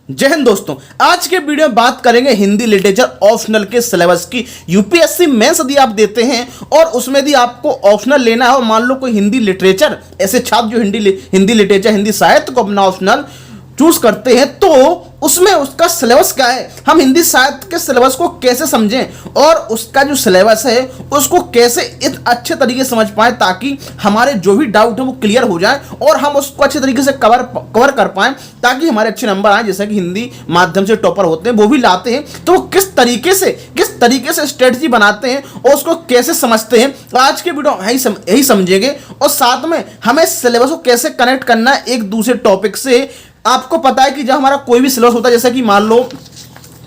जय हिंद दोस्तों। आज के वीडियो में बात करेंगे हिंदी लिटरेचर ऑप्शनल के सिलेबस की। यूपीएससी मेंस यदि आप देते हैं और उसमें यदि आपको ऑप्शनल लेना है और मान लो कोई हिंदी लिटरेचर, ऐसे छात्र जो हिंदी लिटरेचर हिंदी साहित्य को अपना ऑप्शनल चूज करते हैं तो उसमें उसका सिलेबस क्या है, हम हिंदी साहित्य के सिलेबस को कैसे समझें और उसका जो सिलेबस है उसको कैसे इस अच्छे तरीके से समझ पाएं ताकि हमारे जो भी डाउट है वो क्लियर हो जाए और हम उसको अच्छे तरीके से कवर कर पाएं ताकि हमारे अच्छे नंबर आए। जैसे कि हिंदी माध्यम से टॉपर होते हैं वो भी लाते हैं तो वो किस तरीके से स्ट्रेटजी बनाते हैं और उसको कैसे समझते हैं, आज के वीडियो यही समझेंगे। और साथ में हमें सिलेबस को कैसे कनेक्ट करना है एक दूसरे टॉपिक से। आपको पता है कि जब हमारा कोई भी सिलेबस होता है, जैसे कि मान लो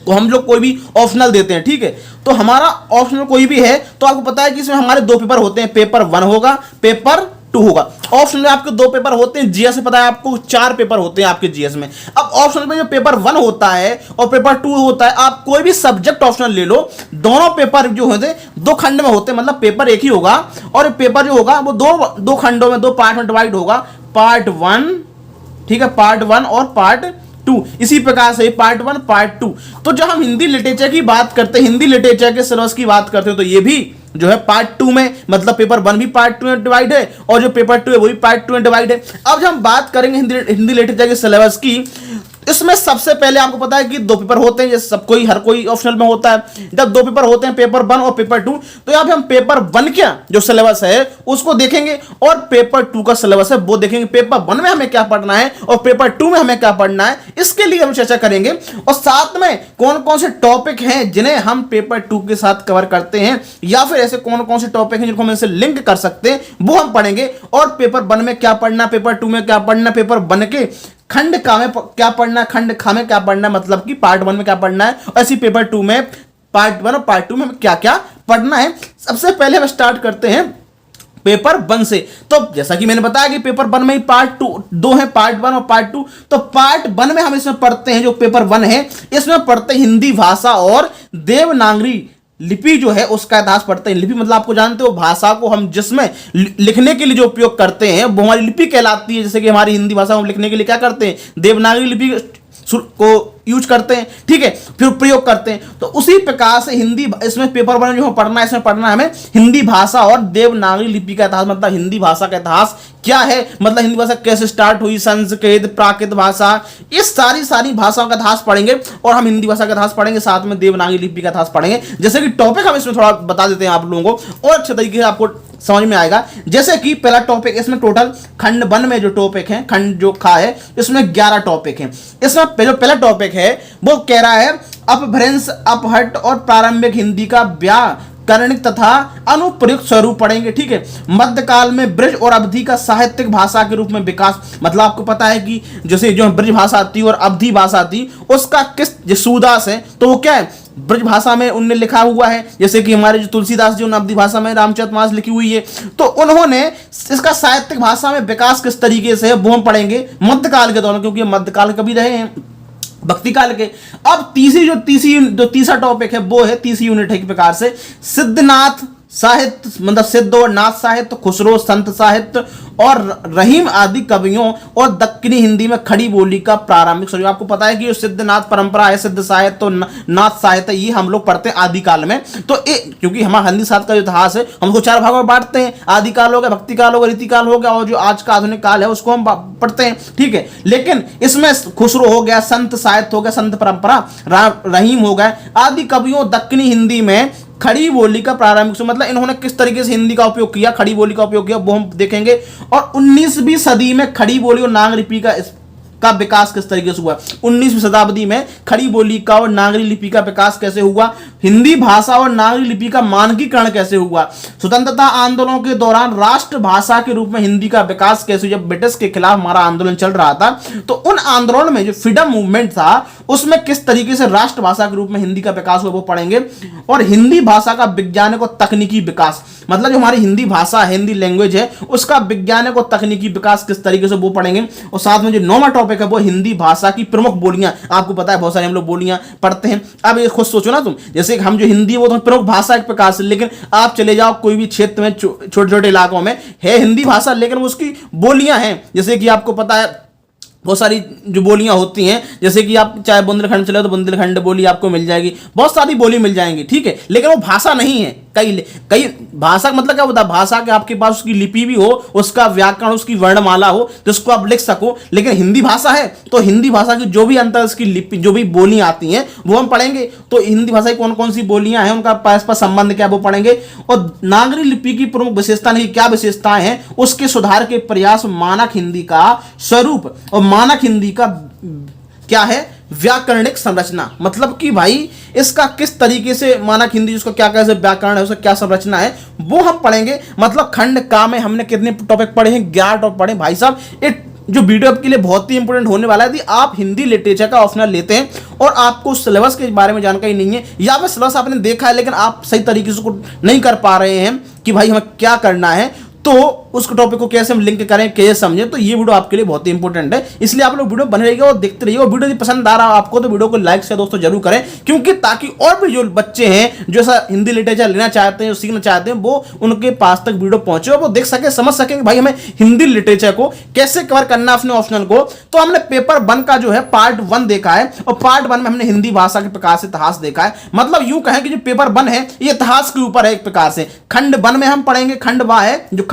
तो हम लोग कोई भी ऑप्शनल देते हैं, ठीक है, तो हमारा ऑप्शनल कोई भी है तो आपको पता है कि इसमें हमारे दो पेपर होते हैं, पेपर 1 होगा, पेपर 2 होगा। ऑप्शनल में आपके 2 पेपर होते हैं, जीएस में पता है आपको 4 पेपर होते हैं आपके जीएस में। अब ऑप्शनल में जो पेपर 1 होता है और पेपर 2 होता है, आप कोई भी सब्जेक्ट ऑप्शनल ले लो, दोनों पेपर जो होते हैं 2 खंड में होते हैं, मतलब पेपर एक ही होगा और पेपर जो होगा वो दो खंडों में 2 पार्ट में डिवाइड होगा, पार्ट 1, ठीक है, पार्ट 1 और पार्ट 2, इसी प्रकार से पार्ट 1 पार्ट 2। तो जब हम हिंदी लिटरेचर की बात करते हैं, हिंदी लिटरेचर के सिलेबस की बात करते हैं तो ये भी जो है पार्ट 2 में, मतलब पेपर 1 भी पार्ट 2 में डिवाइड है और जो पेपर 2 है वो भी पार्ट 2 में डिवाइड है। अब जब हम बात करेंगे हिंदी लिटरेचर के सिलेबस की, इसमें सबसे पहले आपको पता है कि 2 पेपर होते हैं, जैसे हर कोई ऑप्शनल में होता है। जब 2 पेपर होते हैं, पेपर 1 और पेपर 2, तो यहाँ पे हम पेपर 1 का जो सिलेबस है उसको देखेंगे और पेपर 2 का सिलेबस है वो देखेंगे। पेपर 1 में हमें क्या पढ़ना है और पेपर 2 में हमें क्या पढ़ना है, इसके लिए हम चर्चा करेंगे। और साथ में कौन कौन से टॉपिक हैं जिन्हें हम पेपर 2 के साथ कवर करते हैं या फिर ऐसे कौन कौन से टॉपिक हैं जिनको हम इनसे लिंक कर सकते हैं वो हम पढ़ेंगे। और पेपर 1 में क्या पढ़ना, पेपर 2 में क्या पढ़ना, पेपर 1 के खंड का में क्या पढ़ना, खंड खा में क्या पढ़ना, मतलब कि पार्ट 1 में क्या पढ़ना है और ऐसी पेपर 2 में पार्ट 1 और पार्ट 2 में क्या क्या पढ़ना है। सबसे पहले हम स्टार्ट करते हैं पेपर 1 से। तो जैसा कि मैंने बताया कि पेपर 1 में ही पार्ट 2 है, पार्ट 1 और पार्ट 2। तो पार्ट 1 में हम इसमें पढ़ते हैं, जो पेपर 1 है इसमें पढ़ते हैं हिंदी भाषा और देवनागरी लिपि जो है उसका इतिहास पढ़ते हैं। लिपि मतलब आपको जानते हो भाषा को हम जिसमें लिखने के लिए जो उपयोग करते हैं वो हमारी लिपि कहलाती है। जैसे कि हमारी हिंदी भाषा हम लिखने के लिए क्या करते हैं, देवनागरी लिपि को यूज करते हैं, ठीक है, फिर प्रयोग करते हैं। तो उसी प्रकार से हिंदी इसमें पेपर 1 जो पढ़ना है, इसमें पढ़ना है हमें हिंदी भाषा और देवनागरी लिपि का इतिहास, मतलब हिंदी भाषा का इतिहास क्या है, मतलब हिंदी भाषा कैसे स्टार्ट हुई, संस्कृत, प्राकृत भाषा, ये सारी भाषाओं का इतिहास पढ़ेंगे और हम हिंदी भाषा का इतिहास पढ़ेंगे, साथ में देवनागरी लिपि का इतिहास पढ़ेंगे। जैसे कि टॉपिक हम इसमें थोड़ा बता देते हैं आप लोगों को और अच्छे तरीके से आपको समझ में आएगा। जैसे कि पहला टॉपिक, इसमें टोटल खंड 1 में जो टॉपिक है, खंड जो खा है, इसमें 11 टॉपिक हैं। इसमें जो पहला टॉपिक है वो कह रहा है अपभ्रंश, अपहट और प्रारंभिक हिंदी का व्याकरणिक तथा अनुप्रयुक्त स्वरूप पढ़ेंगे, ठीक है। मध्यकाल में ब्रज और अवधि का साहित्यिक भाषा के रूप में विकास, मतलब आपको पता है कि जैसे जो ब्रज भाषा थी और अवधि भाषा थी उसका किस सूरदास है तो वो क्या है, ब्रज भाषा में उनने लिखा हुआ है। जैसे कि हमारे जो तुलसीदास जी अवधि भाषा में रामचरितमानस लिखी हुई है, तो उन्होंने इसका साहित्यिक भाषा में विकास किस तरीके से है वो हम पढ़ेंगे मध्यकाल के दौरान, क्योंकि मध्यकाल कभी रहे हैं भक्ति काल के। अब तीसरा टॉपिक है वो है, तीसरी यूनिट है एक प्रकार से सिद्धनाथ साहित्य, मतलब सिद्ध और नाथ साहित्य, खुसरो संत साहित्य और रहीम आदि कवियों और दक्कनी हिंदी में खड़ी बोली का प्रारंभिक स्वरूप। आपको पता है कि सिद्धनाथ परंपरा है, सिद्ध साहित्य और नाथ साहित्य, ये हम लोग पढ़ते हैं आदिकाल में। तो क्योंकि हमारा हिंदी साहित्य का जो इतिहास है हम उसको 4 भागों में बांटते हैं, आदिकाल हो गया, भक्ति काल हो गया, रीतिकाल हो गया और जो आज का आधुनिक काल है उसको हम पढ़ते हैं, ठीक है। लेकिन इसमें खुसरो हो गया, संत साहित्य हो गया, संत परंपरा, रहीम हो गया, आदि कवियों, दक्कनी हिंदी में खड़ी बोली का प्रारंभिक, मतलब इन्होंने किस तरीके से हिंदी का उपयोग किया, खड़ी बोली का उपयोग किया वो हम देखेंगे। और 19वीं सदी में खड़ी बोली और नागलिपि का विकास किस तरीके से हुआ, 19वीं शताब्दी में खड़ी बोली का और नागरी लिपि का विकास कैसे हुआ, हिंदी भाषा और नागरी लिपि का मानकीकरण कैसे हुआ, स्वतंत्रता आंदोलनों के दौरान राष्ट्र भाषा के रूप में हिंदी का विकास कैसे, जब ब्रिटिश के खिलाफ हमारा आंदोलन चल रहा था तो उन आंदोलन में जो फ्रीडम मूवमेंट था उसमें किस तरीके से राष्ट्रभाषा के रूप में हिंदी का विकास हुआ वो पढ़ेंगे। और हिंदी भाषा का वैज्ञानिक और तकनीकी विकास, मतलब जो हमारी हिंदी भाषा हिंदी लैंग्वेज है उसका वैज्ञानिक और तकनीकी विकास किस तरीके से वो पढ़ेंगे। और साथ में जो 9वां टॉपिक है वो हिंदी भाषा की प्रमुख बोलियां। आपको पता है बहुत सारे हम लोग बोलियां पढ़ते हैं। अब ये खुद सोचो ना तुम, जैसे हम जो हिंदी वो तो प्रमुख भाषा एक प्रकार से, लेकिन आप चले जाओ कोई भी क्षेत्र में छोटे छोटे इलाकों में है हिंदी भाषा लेकिन उसकी बोलियां हैं। जैसे कि आपको पता है बहुत सारी जो बोलियां होती हैं, जैसे कि आप चाहे बुंदेलखंड चले तो बुंदेलखंड बोली आपको मिल जाएगी, बहुत सारी बोली मिल जाएंगी, ठीक है, लेकिन वो भाषा नहीं है। कई कई भाषा का मतलब क्या होता है, भाषा के आपके पास उसकी लिपि भी हो, उसका व्याकरण, उसकी वर्णमाला हो जिसको आप लिख सको, लेकिन हिंदी भाषा है तो हिंदी भाषा की जो भी अंतर, उसकी लिपि, जो भी बोलियां आती हैं वो हम पढ़ेंगे। तो हिंदी भाषा की कौन कौन सी बोलियां हैं, उनका परस्पर संबंध क्या, वो पढ़ेंगे। और नागरी लिपि की प्रमुख विशेषता नहीं, क्या विशेषताएं हैं, उसके सुधार के प्रयास, मानक हिंदी का स्वरूप और मानक हिंदी का क्या है, व्याकरणिक संरचना। मतलब कि भाई इसका किस तरीके से मानक हिंदी, जिसको क्या कैसे व्याकरण है, उसका क्या संरचना है, वो हम पढ़ेंगे। मतलब खंड का में हमने कितने टॉपिक पढ़े हैं, 11 टॉपिक पढ़े भाई साहब। एक जो वीडियो आपके लिए बहुत ही इंपॉर्टेंट होने वाला है। यदि आप हिंदी लिटरेचर का ऑप्शनल लेते हैं और आपको सिलेबस के बारे में जानकारी नहीं है, या फिर सिलेबस आपने देखा है लेकिन आप सही तरीके से उसको नहीं कर पा रहे हैं कि भाई हमें क्या करना है, तो उस टॉपिक को कैसे हम लिंक करें, कैसे समझें, तो ये वीडियो आपके लिए बहुत ही इंपॉर्टेंट है। इसलिए आप लोग वीडियो बने रहिएगा और देखते रहिए। और वीडियो यदि पसंद आ रहा है आपको तो वीडियो को लाइक से दोस्तों जरूर करें, क्योंकि ताकि और भी जो बच्चे हैं जो ऐसा हिंदी लिटरेचर लेना चाहते हैं, सीखना चाहते हैं, वो उनके पास तक वीडियो पहुंचे और वो देख सके, समझ सके कि भाई हमें हिंदी लिटरेचर को कैसे कवर करना है अपने ऑप्शनल को। तो हमने पेपर 1 का जो है पार्ट 1 देखा है, और पार्ट 1 में हमने हिंदी भाषा के प्रकार से इतिहास देखा है। मतलब यूं कहें कि जो पेपर 1 है ये इतिहास के ऊपर है एक प्रकार से। खंड 1 में हम पढ़ेंगे, खंड वा है जो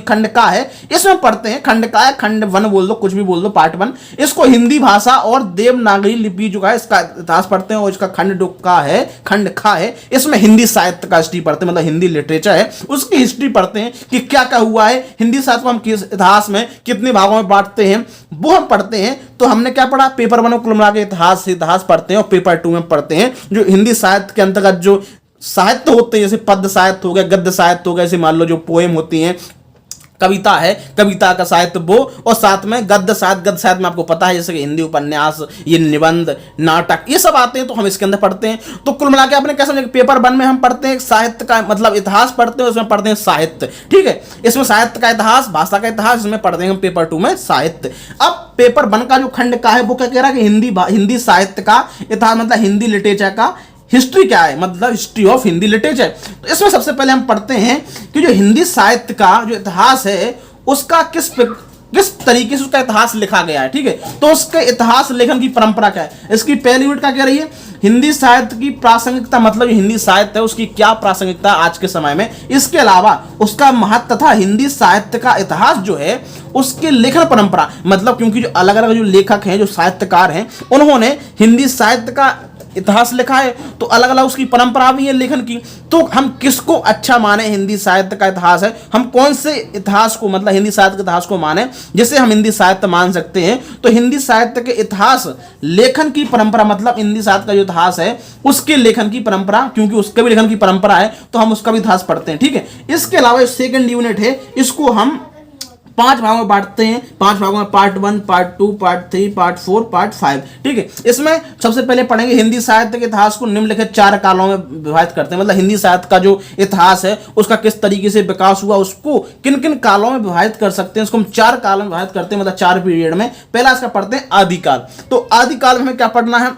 खंड का है, इसमें पढ़ते हैं खंड का है, खंड 1 बोल दो, कुछ भी बोल दो, पार्ट 1। इसको हिंदी भाषा और देवनागरी लिपि जो है इसका इतिहास पढ़ते हैं, और इसका खंड का है, खंड खा है, इसमें हिंदी साहित्य का हिस्ट्री पढ़ते हैं, मतलब हिंदी लिटरेचर है उसकी हिस्ट्री पढ़ते हैं कि क्या क्या हुआ है हिंदी साहित्य को हम किस इतिहास में कितने भागों में बांटते हैं, वो हम पढ़ते हैं। तो हमने क्या पढ़ा, पेपर 1 को कुल मिला के इतिहास पढ़ते हैं, और पेपर 2 में पढ़ते हैं जो हिंदी साहित्य के अंतर्गत जो साहित्य होते हैं, जैसे पद्य साहित्य हो गया, गद्य साहित्य हो गया, जैसे मान लो जो पोएम होती हैं, कविता है, कविता का साहित्य वो, और साथ में गद्य साहित्य में आपको पता है जैसे कि हिंदी उपन्यास, ये निबंध, नाटक, ये सब आते हैं, तो हम इसके अंदर पढ़ते हैं। तो कुल मिला के आपने क्या समझा, पेपर 1 में हम पढ़ते हैं साहित्य का मतलब इतिहास पढ़ते हैं, उसमें पढ़ते हैं साहित्य, ठीक है, इसमें साहित्य का इतिहास, भाषा का इतिहास, इसमें पढ़ते हैं हम पेपर 2 में साहित्य। अब पेपर 1 का जो खंड का है वो क्या कह रहा है कि हिंदी साहित्य का इतिहास, मतलब हिंदी लिटरेचर का हिस्ट्री क्या है, मतलब हिस्ट्री ऑफ हिंदी लिटरेचर। तो इसमें सबसे पहले हम पढ़ते हैं कि जो हिंदी साहित्य का जो इतिहास है उसका किस तरीके से उसका इतिहास लिखा गया है, ठीक है। तो उसके इतिहास लेखन की परंपरा क्या है, इसकी पहली यूनिट क्या कह रही है, हिंदी साहित्य की प्रासंगिकता, मतलब हिंदी साहित्य है उसकी क्या प्रासंगिकता आज के समय में, इसके अलावा उसका महत्व तथा हिंदी साहित्य का इतिहास जो है उसके लेखन परंपरा, मतलब क्योंकि जो अलग अलग जो लेखक हैं, जो साहित्यकार हैं, उन्होंने हिंदी साहित्य का इतिहास लिखा है, तो अलग अलग उसकी परंपरा भी है लेखन की। तो हम किसको अच्छा माने, हिंदी साहित्य का इतिहास है, हम कौन से इतिहास को, मतलब हिंदी साहित्य के इतिहास को माने जिसे हम हिंदी साहित्य मान सकते हैं। तो हिंदी साहित्य के इतिहास लेखन की परंपरा, मतलब हिंदी साहित्य का जो इतिहास है उसके लेखन की परंपरा, क्योंकि उसके भी लेखन की परंपरा है तो हम उसका भी इतिहास पढ़ते हैं, ठीक है। इसके अलावा सेकेंड यूनिट है, इसको हम 5 भागों में बांटते हैं, 5 भागों में part 1, part 2, part 3, part 4, part 5, ठीक है। इसमें सबसे पहले पढ़ेंगे हिंदी साहित्य के इतिहास को निम्नलिखित 4 कालों में विभाजित करते हैं, मतलब हिंदी साहित्य का जो इतिहास है उसका किस तरीके से विकास हुआ, उसको किन किन कालों में विभाजित कर सकते हैं, उसको हम 4 कालों में विभाजित करते हैं, मतलब 4 पीरियड में। पहला इसका पढ़ते हैं आदिकाल। तो आदिकाल में हमें क्या पढ़ना है,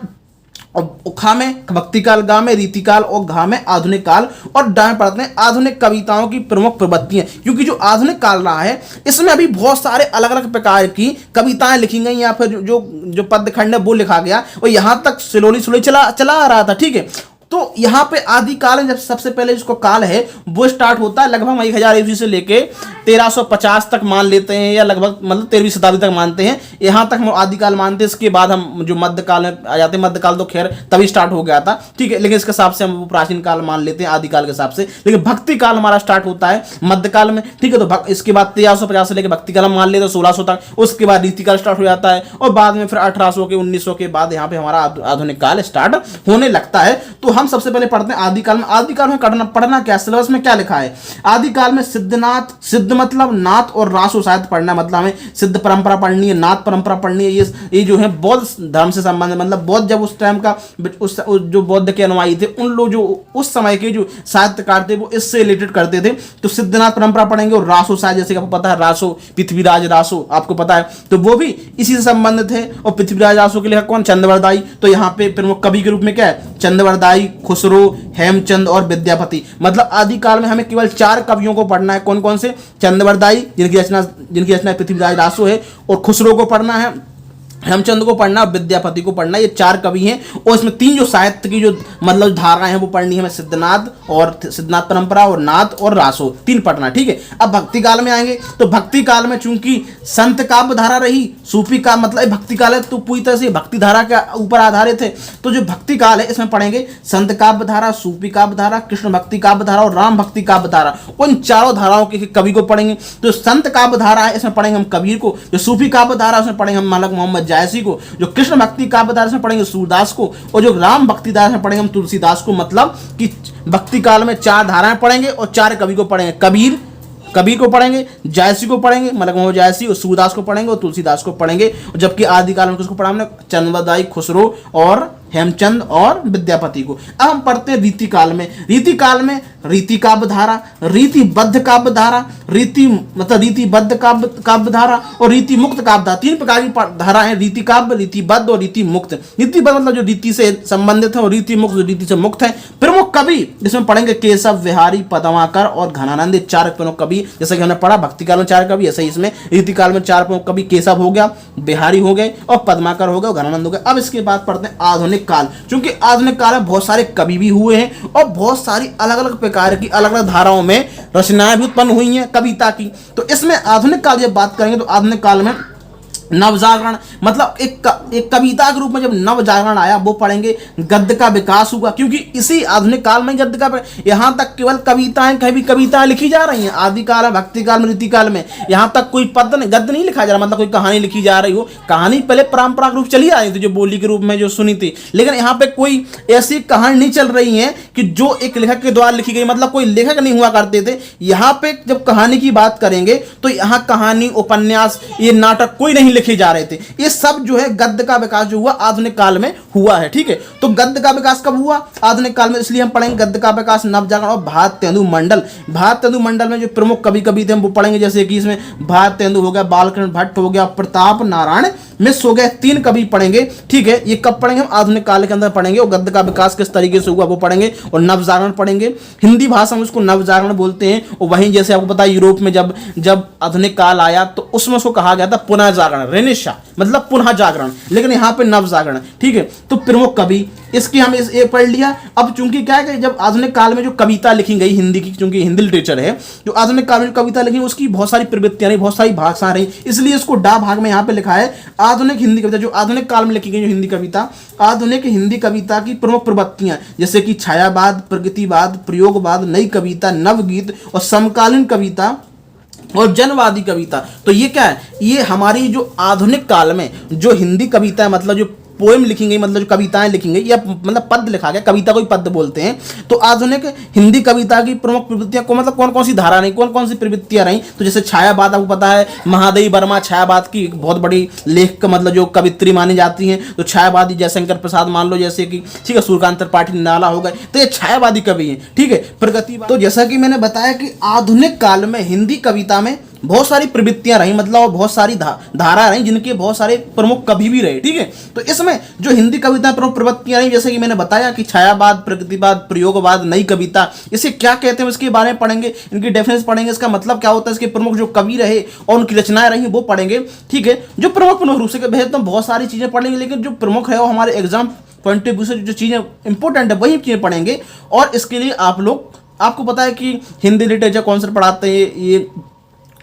और खा में भक्ति काल, गा में रीतिकाल, और घा में आधुनिक काल, और डा में पढ़ते हैं आधुनिक कविताओं की प्रमुख प्रवृत्तियां। क्योंकि जो आधुनिक काल रहा है इसमें अभी बहुत सारे अलग अलग प्रकार की कविताएं लिखी गई, या फिर जो पद्य खंड है वो लिखा गया, और यहां तक स्लोली चला आ रहा था, ठीक है। तो यहाँ पे आदिकाल जब सबसे पहले जिसको काल है वो स्टार्ट होता है लगभग 1000 ईस्वी से लेके 1350 तक मान लेते हैं, या लगभग मतलब 13वीं शताब्दी तक मानते हैं, यहाँ तक हम आदिकाल मानते हैं। इसके बाद हम जो मध्यकाल में आ जाते हैं, मध्यकाल तो खैर तभी स्टार्ट हो गया था, ठीक है, लेकिन इसके हिसाब से हम वो प्राचीन काल मान लेते हैं आदिकाल के हिसाब से। लेकिन भक्ति काल हमारा स्टार्ट होता है मध्यकाल में, ठीक है। तो इसके बाद 1350 से लेकर भक्ति काल हम मान लेते हैं 1600 तक, उसके बाद रीतिकाल स्टार्ट हो जाता है, और बाद में फिर 1800 के 1900 के बाद यहाँ पे हमारा आधुनिक काल स्टार्ट होने लगता है। तो हम सबसे पहले पढ़ते हैं आदिकाल में। आदिकाल में पढ़ना क्या, सिलेबस में क्या लिखा है, आदिकाल में सिद्ध मतलब नाथ और रासो साहित्य पढ़ना, मतलब हमें सिद्ध परंपरा पढ़नी है, नाथ परंपरा पढ़नी है। ये जो है बौद्ध धर्म से संबंध है, मतलब बौद्ध जब उस टाइम का जो बौद्ध के अनुयायी थे, उन लोग जो उस समय के जो साहित्यकार थे वो इससे रिलेटेड करते थे। तो सिद्धनाथ परंपरा पढ़ेंगे, और रासो साहित्य जैसे आपको पता है, रासो पृथ्वीराज रासो आपको पता है, तो वो भी इसी से संबंधित है। और पृथ्वीराज रासो के लेखक कौन, चंद्रवरदाई। तो यहाँ पे प्रमुख कवि के रूप में क्या है, चंद्रवरदाई, खुसरो, हेमचंद और विद्यापति। मतलब आदिकाल में हमें केवल 4 कवियों को पढ़ना है, कौन कौन से, चंद्रवरदाई जिनकी रचना पृथ्वीराज रासो है, और खुसरो को पढ़ना है, हेमचंद को पढ़ना, विद्यापति को पढ़ना, ये 4 कवि हैं। और इसमें 3 जो साहित्य की जो मतलब धाराएं हैं वो पढ़नी है हमें, सिद्धनाद और सिद्धनाथ परंपरा और नाद और रासो, 3 पढ़ना, ठीक है। अब भक्ति काल में आएंगे तो भक्ति काल में चूंकि संत काव्य धारा रही, सूफी का मतलब भक्ति काल है तो पूरी तरह से भक्ति धारा के ऊपर आधारित है। तो जो भक्ति काल है इसमें पढ़ेंगे संत काव्य धारा, सूफी काव्य धारा, कृष्ण भक्ति काव्य धारा और राम भक्ति काव्य धारा। उन चारों धाराओं के कवि को पढ़ेंगे। तो संत काव्य धारा है इसमें पढ़ेंगे हम कबीर को, जो सूफी काव्य धारा उसमें पढ़ेंगे हम मलक मोहम्मद जायसी को, जो कृष्ण भक्ति काव्य धारा में पढ़ेंगे सूरदास को, और जो राम भक्ति धारा में पढ़ेंगे हम तुलसीदास को। मतलब कि भक्ति काल में 4 धाराएं पढ़ेंगे और 4 कवि को पढ़ेंगे। कबीर को पढ़ेंगे, जायसी को पढ़ेंगे, मलक मोहम्मद जायसी, और सूरदास को पढ़ेंगे और तुलसीदास को पढ़ेंगे। जबकि आदिकाल में किसको पढ़ा हमने? चंद्रदाई, खुसरो और हेमचंद और विद्यापति को। अब हम पढ़ते हैं रीति काल में। रीति काल में रीति काव्य धारा, रीतिबद्ध काव्य धारा, रीतिबद्ध काव्य धारा और रीति मुक्त काव्य धारा, 3 प्रकार की धारा है, रीति काव्य, रीतिबद्ध और रीति मुक्त। रीतिबद्ध मतलब जो रीति से संबंधित है और रीति मुक्त जो रीति से मुक्त है। प्रमुख कवि जिसमें पढ़ेंगे केशव, विहारी, पद्माकर और घनानंद, 4 प्रमुख कवि। जैसे कि हमने पढ़ा भक्ति काल में 4 कवि, ऐसे ही इसमें रीति काल में 4 प्रमुख कवि, केशव हो गया, बिहारी हो गए और पद्माकर हो गए और घनानंद हो गए। अब इसके बाद पढ़ते हैं आधुनिक काल। क्योंकि आधुनिक काल में बहुत सारे कवि भी हुए हैं और बहुत सारी अलग अलग प्रकार की अलग अलग धाराओं में रचनाएं भी उत्पन्न हुई हैं कविता की। तो इसमें आधुनिक काल जब बात करेंगे तो आधुनिक काल में नवजागरण मतलब एक कविता के रूप में जब नवजागरण आया वो पढ़ेंगे। गद्य का विकास हुआ क्योंकि इसी आधुनिक काल में गद्य का, यहाँ तक केवल कविताएं लिखी जा रही हैं। आदि काल में, भक्ति काल में, रीति काल में यहाँ तक कोई गद्य नहीं लिखा जा रहा, मतलब कोई कहानी लिखी जा रही हो। कहानी पहले परंपरा रूप चली आ रही थी जो बोली के रूप में जो सुनी थी, लेकिन यहाँ पे कोई ऐसी कहानी नहीं चल रही है कि जो एक लेखक के द्वारा लिखी गई, मतलब कोई लेखक नहीं हुआ करते थे। यहाँ पे जब कहानी की बात करेंगे तो यहाँ कहानी, उपन्यास, ये नाटक कोई नहीं लिखे जा रहे थे। ये सब जो है गद्य का विकास जो हुआ आधुनिक काल में हुआ है, ठीक है। तो गद्य का विकास कब हुआ? आधुनिक काल में। इसलिए हम पढ़ेंगे गद्य का विकास, नवजागरण और भारतेंदु मंडल। भारतेंदु मंडल में जो प्रमुख कवि थे हम वो पढ़ेंगे। जैसे कि इसमें भारतेंदु हो गया, बालकृष्ण भट्ट हो गया, प्रताप नारायण मिश्र हो गए, 3 कवि पढ़ेंगे, ठीक है। ये कब पढ़ेंगे? हम आधुनिक काल के अंदर पढ़ेंगे। और गद्य का विकास किस तरीके से हुआ वो पढ़ेंगे और नवजागरण पढ़ेंगे। हिंदी भाषा में उसको नवजागरण बोलते हैं। और वहीं जैसे आपको पता है यूरोप में जब आधुनिक काल आया तो उसमें उसको कहा गया था पुनः जागरण, रेनेसां मतलब पुनः जागरण, लेकिन यहाँ पे नवजागरण, ठीक है। तो प्रमुख कवि इसकी हम ये पढ़ लिया। अब चूंकि क्या है कि जब आधुनिक काल में जो कविता लिखी गई हिंदी की, चूंकि हिंदी लिटरेचर है, जो आधुनिक काल में जो कविता लिखी उसकी बहुत सारी प्रवृत्तियां रही, बहुत सारी भाषाएं रही, इसलिए इसको डा भाग में यहाँ पे लिखा है आधुनिक हिंदी कविता। जो आधुनिक काल में लिखी गई जो हिंदी कविता, आधुनिक हिंदी कविता की प्रमुख प्रवृत्तियां जैसे कि छायावाद, प्रगतिवाद, प्रयोगवाद, नई कविता, नवगीत और समकालीन कविता और जनवादी कविता। तो ये क्या है? ये हमारी जो आधुनिक काल में जो हिंदी कविता है, मतलब जो पोएम लिखी गई, मतलब जो कविताएं लिखी गई या मतलब पद लिखा गया, कविता को ही पद बोलते हैं। तो आधुनिक हिंदी कविता की प्रमुख प्रवृत्तियां को मतलब कौन कौन सी धारा रही, कौन कौन सी प्रवृत्तियां रही? तो जैसे छायावाद, आपको पता है महादेवी वर्मा छायावाद की बहुत बड़ी लेख मतलब जो कवित्री मानी जाती हैं। तो छायावादी जयशंकर प्रसाद मान लो, जैसे कि ठीक है, सूर्यकांत त्रिपाठी नाला हो गए, तो ये छायावादी कवि हैं, ठीक है। प्रगतिवाद, तो जैसा कि मैंने बताया कि आधुनिक काल में हिंदी कविता में बहुत सारी प्रवृत्तियां रही, मतलब बहुत सारी धारा रही जिनके बहुत सारे प्रमुख कवि भी रहे, ठीक है। तो इसमें जो हिंदी कविता प्रमुख प्रवृत्तियां रही, जैसे कि मैंने बताया कि छायावाद, प्रगतिवाद, प्रयोगवाद, नई कविता, इसे क्या कहते हैं इसके बारे में पढ़ेंगे, इनकी डेफिनेशन पढ़ेंगे, इसका मतलब क्या होता है, इसके प्रमुख जो कवि रहे और उनकी रचनाएं रही वो पढ़ेंगे, ठीक है। जो प्रमुख रूप से भेद तो बहुत सारी चीजें पढ़ेंगे, लेकिन जो प्रमुख है वो हमारे एग्जाम पॉइंट ऑफ व्यू से जो चीजें इंपॉर्टेंट है वही चीजें पढ़ेंगे। और इसके लिए आपको पता है कि हिंदी लिटरेचर कौन सा पढ़ाते हैं ये,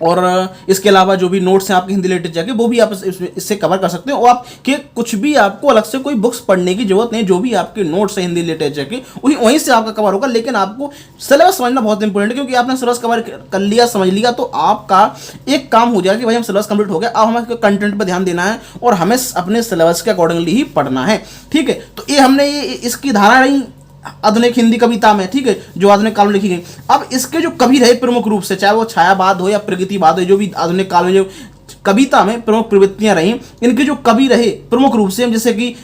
और इसके अलावा जो भी नोट्स हैं आपके हिंदी लिटरेचर के वो भी आप इससे कवर कर सकते हो। और आपके कुछ भी आपको अलग से कोई बुक्स पढ़ने की जरूरत नहीं, जो भी आपके नोट्स हैं हिंदी लिटरेचर के वहीं से आपका कवर होगा। लेकिन आपको सिलेबस समझना बहुत इंपॉर्टेंट है, क्योंकि आपने सिलेबस कवर कर लिया, समझ लिया, तो आपका एक काम हो जाएगा कि भाई हम सिलेबस कंप्लीट हो गया, अब हमें कंटेंट पर ध्यान देना है और हमें अपने सिलेबस के अकॉर्डिंगली ही पढ़ना है, ठीक है। तो ये हमने इसकी धारा रही आधुनिक हिंदी कविता में, ठीक है, जो आधुनिक काल में लिखी गई। अब इसके जो कवि रहे प्रमुख रूप से, चाहे वो छायावाद हो या प्रगतिवाद हो, जो भी आधुनिक काल में जो कविता में प्रमुख प्रवृत्तियां रही, इनके जो कवि रहे प्रमुख रूप से, जैसे कि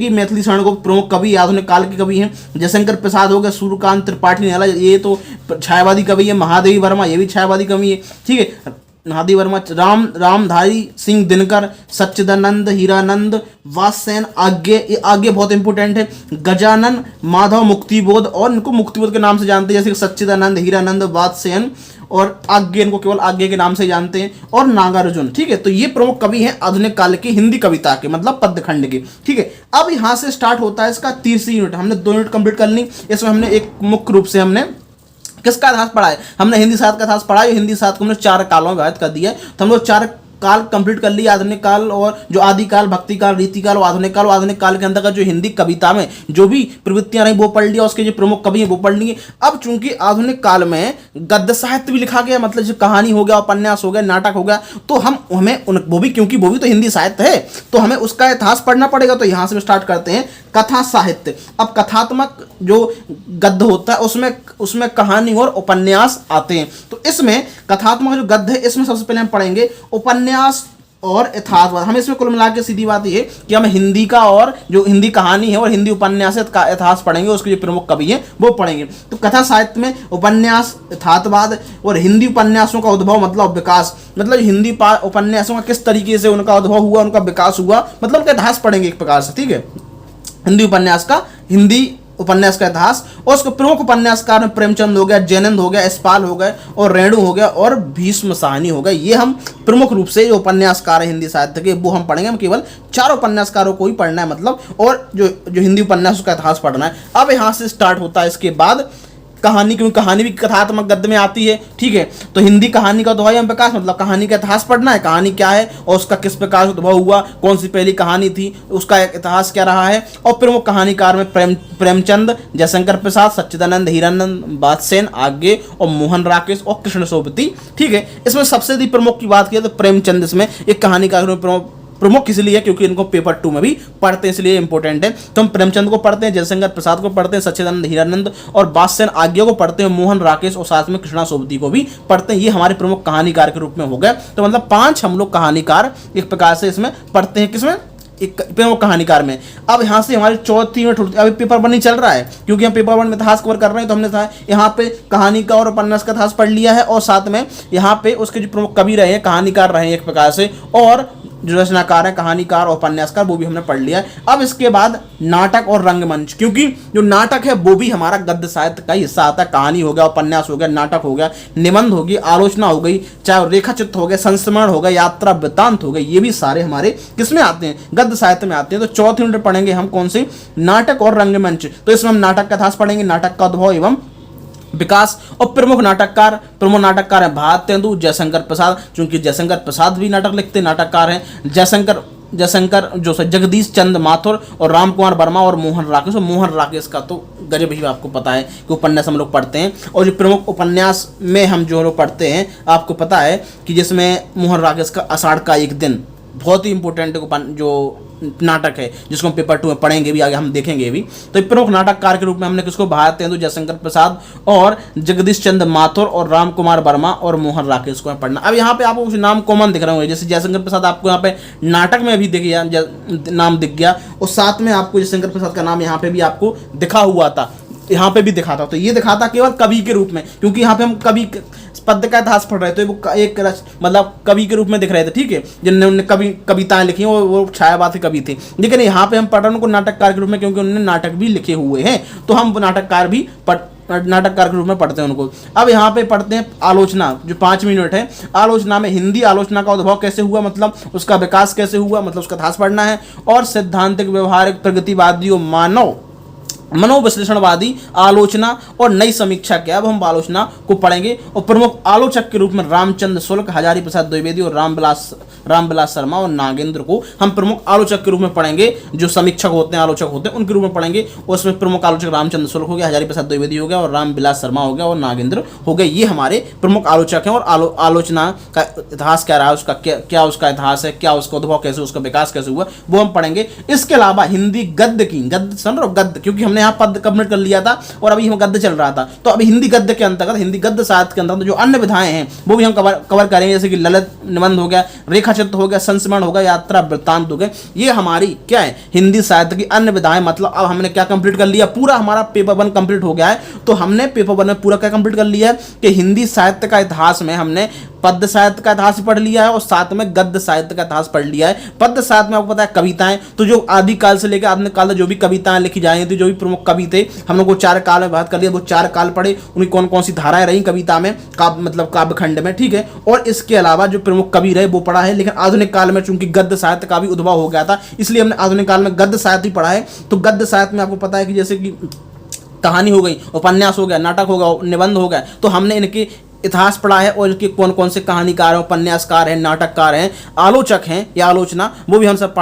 मैथिली शरण को प्रमुख कवि आधुनिक काल के कवि हैं। जयशंकर प्रसाद हो गया, सूर्यकांत त्रिपाठी नाला, ये तो छायावादी कवि है। महादेवी वर्मा, ये भी छायावादी कवि है, ठीक है। नादी वर्मा, रामधारी सिंह दिनकर, सच्चिदानंद, हीरानंद, वात्स्यन, आगे आगे बहुत इंपॉर्टेंट है, गजानन, माधव, मुक्तिबोध, और इनको मुक्तिबोध के नाम से जानते हैं, जैसे सच्चिदानंद, हीरानंद, वात्स्यन और आगे, इनको केवल आगे के नाम से जानते हैं, और नागार्जुन। ठीक है, तो ये प्रमुख कवि हैं आधुनिक काल की हिंदी कविता के, मतलब पद्यखंड के। ठीक है, अब यहां से स्टार्ट होता है इसका तीसरी यूनिट। हमने 2 यूनिट कंप्लीट कर ली। इसमें हमने एक मुख्य रूप से हमने किसका इतिहास पढ़ा है, हमने हिंदी साहित्य का इतिहास पढ़ा है। हिंदी साहित्य को हमने 4 कालों में विभाजित कर दिया है, तो हम लोग 4 काल कंप्लीट कर लिया, आधुनिक काल और जो आदि काल, भक्ति काल, रीति काल और आधुनिक काल। आधुनिक काल के अंतर्गत जो हिंदी कविता में जो भी प्रवृत्तियां रही वो पढ़ लिया, उसके जो प्रमुख कवि हैं वो पढ़ लिए। अब चूंकि आधुनिक काल में गद्य साहित्य भी लिखा गया, मतलब जो कहानी हो गया, उपन्यास हो गया, नाटक हो गया, तो हमें वो भी, क्योंकि वो भी तो हिंदी साहित्य है, तो हमें उसका इतिहास पढ़ना पड़ेगा। तो यहाँ से स्टार्ट करते हैं कथा साहित्य। अब कथात्मक जो गद्य होता है उसमें कहानी और उपन्यास आते हैं। तो इसमें कथात्मक जो गद्य है, इसमें सबसे पहले हम पढ़ेंगे उपन्यास और यथार्थवाद। हम इसमें कुल मिला के सीधी बात ये कि हम हिंदी का और जो हिंदी कहानी है और हिंदी उपन्यास का इतिहास पढ़ेंगे, उसके जो प्रमुख कवि हैं वो पढ़ेंगे। तो कथा साहित्य में उपन्यास, यथार्थवाद और हिंदी उपन्यासों का उद्भव मतलब विकास, मतलब हिंदी उपन्यासों का किस तरीके से उनका उद्भव हुआ, उनका विकास हुआ, मतलब उनका इतिहास पढ़ेंगे एक प्रकार से। ठीक है, हिंदी उपन्यास का इतिहास। और उसके प्रमुख उपन्यासकार में प्रेमचंद हो गया, जैनंद हो गया, यशपाल हो गए और रेणु हो गया और भीष्म साहनी हो गए। ये हम प्रमुख रूप से जो उपन्यासकार है हिंदी साहित्य के वो हम पढ़ेंगे। हम केवल 4 उपन्यासकारों को ही पढ़ना है, मतलब, और जो हिंदी उपन्यास का इतिहास पढ़ना है। अब यहाँ से स्टार्ट होता है इसके बाद कहानी, क्योंकि कहानी भी कथात्मक गद्य में आती है। ठीक है, तो हिंदी कहानी का उद्भव एवं विकास, मतलब कहानी का इतिहास पढ़ना है, कहानी क्या है और उसका किस प्रकार से उद्भव हुआ, कौन सी पहली कहानी थी, उसका इतिहास क्या रहा है। और प्रमुख कहानीकार में प्रेमचंद, जयशंकर प्रसाद, सच्चिदानंद, हीरानंद, वात्स्यन, आगे और मोहन राकेश और कृष्ण सोबती। ठीक है, इसमें सबसे अधिक प्रमुख की बात की तो प्रेमचंद इसमें एक कहानीकार में प्रमुख इसलिए क्योंकि इनको पेपर 2 में भी पढ़ते हैं, इसलिए इंपॉर्टेंट है। तो हम प्रेमचंद को पढ़ते हैं, जयशंकर प्रसाद को पढ़ते हैं, सच्चिदानंद, हीरानंद और वात्स्यन आज्ञा को पढ़ते हैं, मोहन राकेश और साथ में कृष्णा सोबती को भी पढ़ते हैं। ये हमारे प्रमुख कहानीकार के रूप में हो गए। तो मतलब 5 हम लोग कहानीकार एक प्रकार से इसमें पढ़ते हैं, किसमें, एक प्रमुख कहानीकार में। अब यहाँ से हमारी चौथी यूनिट होती है। अभी पेपर 1 ही चल रहा है, क्योंकि हम पेपर 1 में इतिहास कवर कर रहे हैं, तो हमने यहाँ पे कहानी का और उपन्यास का इतिहास पढ़ लिया है, और साथ में यहाँ पे उसके जो प्रमुख कवि रहे हैं, कहानीकार रहे हैं एक प्रकार से, और जो रचनाकार है, कहानीकार और उपन्यासकार, वो भी हमने पढ़ लिया है। अब इसके बाद नाटक और रंगमंच, क्योंकि जो नाटक है वो भी हमारा गद्य साहित्य का हिस्सा आता है। कहानी हो गया, उपन्यास हो गया, नाटक हो गया, निबंध होगी, आलोचना हो गई, चाहे रेखा चित्र हो गया, संस्मरण हो गया, यात्रा वृत्तांत हो गई, ये भी सारे हमारे किसमें आते हैं, गद्य साहित्य में आते हैं। तो चौथी यूनिट पढ़ेंगे हम कौन सी, नाटक और रंगमंच। तो इसमें हम नाटक का इतिहास पढ़ेंगे, नाटक का उद्भव एवं विकास। और प्रमुख नाटककार है भारत तेंदु, जयशंकर प्रसाद, चूंकि जयशंकर प्रसाद भी नाटक लिखते नाटककार हैं, जयशंकर जो जगदीश चंद्र माथुर और राम कुमार वर्मा और मोहन राकेश। और मोहन राकेश का तो गजब ही आपको पता है कि उपन्यास हम लोग पढ़ते हैं। और जो प्रमुख उपन्यास में हम जो लोग पढ़ते हैं, आपको पता है कि जिसमें मोहन राकेश का आषाढ़ का एक दिन बहुत ही इंपॉर्टेंट जो नाटक है, जिसको हम पेपर 2 में पढ़ेंगे भी, आगे हम देखेंगे भी। तो प्रमुख नाटककार के रूप में हमने किसको, भारत तेंदु, जयशंकर प्रसाद और जगदीश चंद्र माथुर और राम कुमार वर्मा और मोहन राकेश को पढ़ना। अब यहाँ पे आपको कुछ नाम कॉमन दिख रहे होंगे, जैसे जयशंकर प्रसाद आपको यहाँ पे नाटक में भी दिख गया, नाम दिख गया, और साथ में आपको जयशंकर प्रसाद का नाम यहाँ पे भी आपको दिखा हुआ था, यहाँ पे भी दिखा था। तो ये दिखा था केवल कवि के रूप में, क्योंकि यहाँ पे हम कवि पद्य का इतिहास पढ़ रहे थे, वो एक मतलब कवि के रूप में दिख रहे थे। ठीक है, जिन्होंने कविताएं लिखी वो छायावादी कवि थे। लेकिन यहाँ पे हम पढ़ रहे हैं उनको नाटककार के रूप में, क्योंकि उन्होंने नाटक भी लिखे हुए हैं, तो हम नाटककार के रूप में पढ़ते हैं उनको। अब यहाँ पे पढ़ते हैं आलोचना, जो 5वीं यूनिट है। आलोचना में हिंदी आलोचना का उद्भव कैसे हुआ, मतलब उसका विकास कैसे हुआ, मतलब उसका इतिहास पढ़ना है। और सैद्धांतिक, व्यवहारिक, प्रगतिवादी और मनोविश्लेषणवादी आलोचना और नई समीक्षा क्या। अब हम आलोचना को पढ़ेंगे। और प्रमुख आलोचक के रूप में रामचंद्र शुक्ल, हजारी प्रसाद द्विवेदी और रामविलास शर्मा और नागेंद्र को हम प्रमुख आलोचक के रूप में पढ़ेंगे। जो समीक्षक होते हैं, आलोचक होते हैं, उनके रूप में पढ़ेंगे। उसमें प्रमुख आलोचक रामचंद्र शुक्ल हो गया, हजारी प्रसाद द्विवेदी हो गया और रामविलास शर्मा हो गया और नागेंद्र हो गए। ये हमारे प्रमुख आलोचक हैं। और आलोचना का इतिहास क्या रहा है, उसका क्या उसका इतिहास है, क्या उसका उद्भव कैसे, उसका विकास कैसे हुआ, वो हम पढ़ेंगे। इसके अलावा हिंदी गद्य की, गद्य, क्योंकि हमने हमने यहाँ पद्य कंप्लीट कर लिया था और अभी हम गद्य चल रहा था। तो अभी हिंदी गद्य के अंतर्गत, हिंदी गद्य साहित्य के अंतर्गत जो अन्य विधाएं हैं वो भी हम कवर करेंगे, जैसे कि ललित निबंध हो गया, रेखा चित्र हो गया, संस्मरण हो गया, यात्रा वृत्तांत हो गए। ये हमारी क्या है, हिंदी साहित्य की अन्य विधाएं। मतलब अब हमने क्या कंप्लीट कर लिया, पूरा हमारा पेपर 1 कंप्लीट हो गया है। तो हमने पेपर 1 में पूरा क्या कंप्लीट कर लिया है कि हिंदी साहित्य का इतिहास में हमने पद्य साहित्य का इतिहास पढ़ लिया है और साथ में गद्य साहित्य का इतिहास पढ़ लिया है। पद्य साहित्य में आपको पता है कविताएं, तो जो आदिकाल से लेकर आधुनिक काल तक जो भी कविताएं लिखी जाए थी, जो भी प्रमुख कवि थे, हम लोग को 4 काल में बात कर लिया, वो 4 काल पढ़े, उनकी कौन कौन सी धाराएं रही कविता में, मतलब काव्य खंड में, ठीक है। और इसके अलावा जो प्रमुख कवि रहे वो पढ़ा है। लेकिन आधुनिक काल में चूंकि गद्य साहित्य का भी उद्भव हो गया था, इसलिए हमने आधुनिक काल में गद्य साहित्य ही पढ़ा है। तो गद्य साहित्य में आपको पता है कि जैसे कि कहानी हो गई, उपन्यास हो गया, नाटक हो गया, निबंध हो गया, तो हमने इनके इतिहास पढ़ा है और इनके कौन कौन से कहानीकार हैं, उपन्यासकार हैं, नाटककार हैं, आलोचक हैं या आलोचना, वो भी हम सब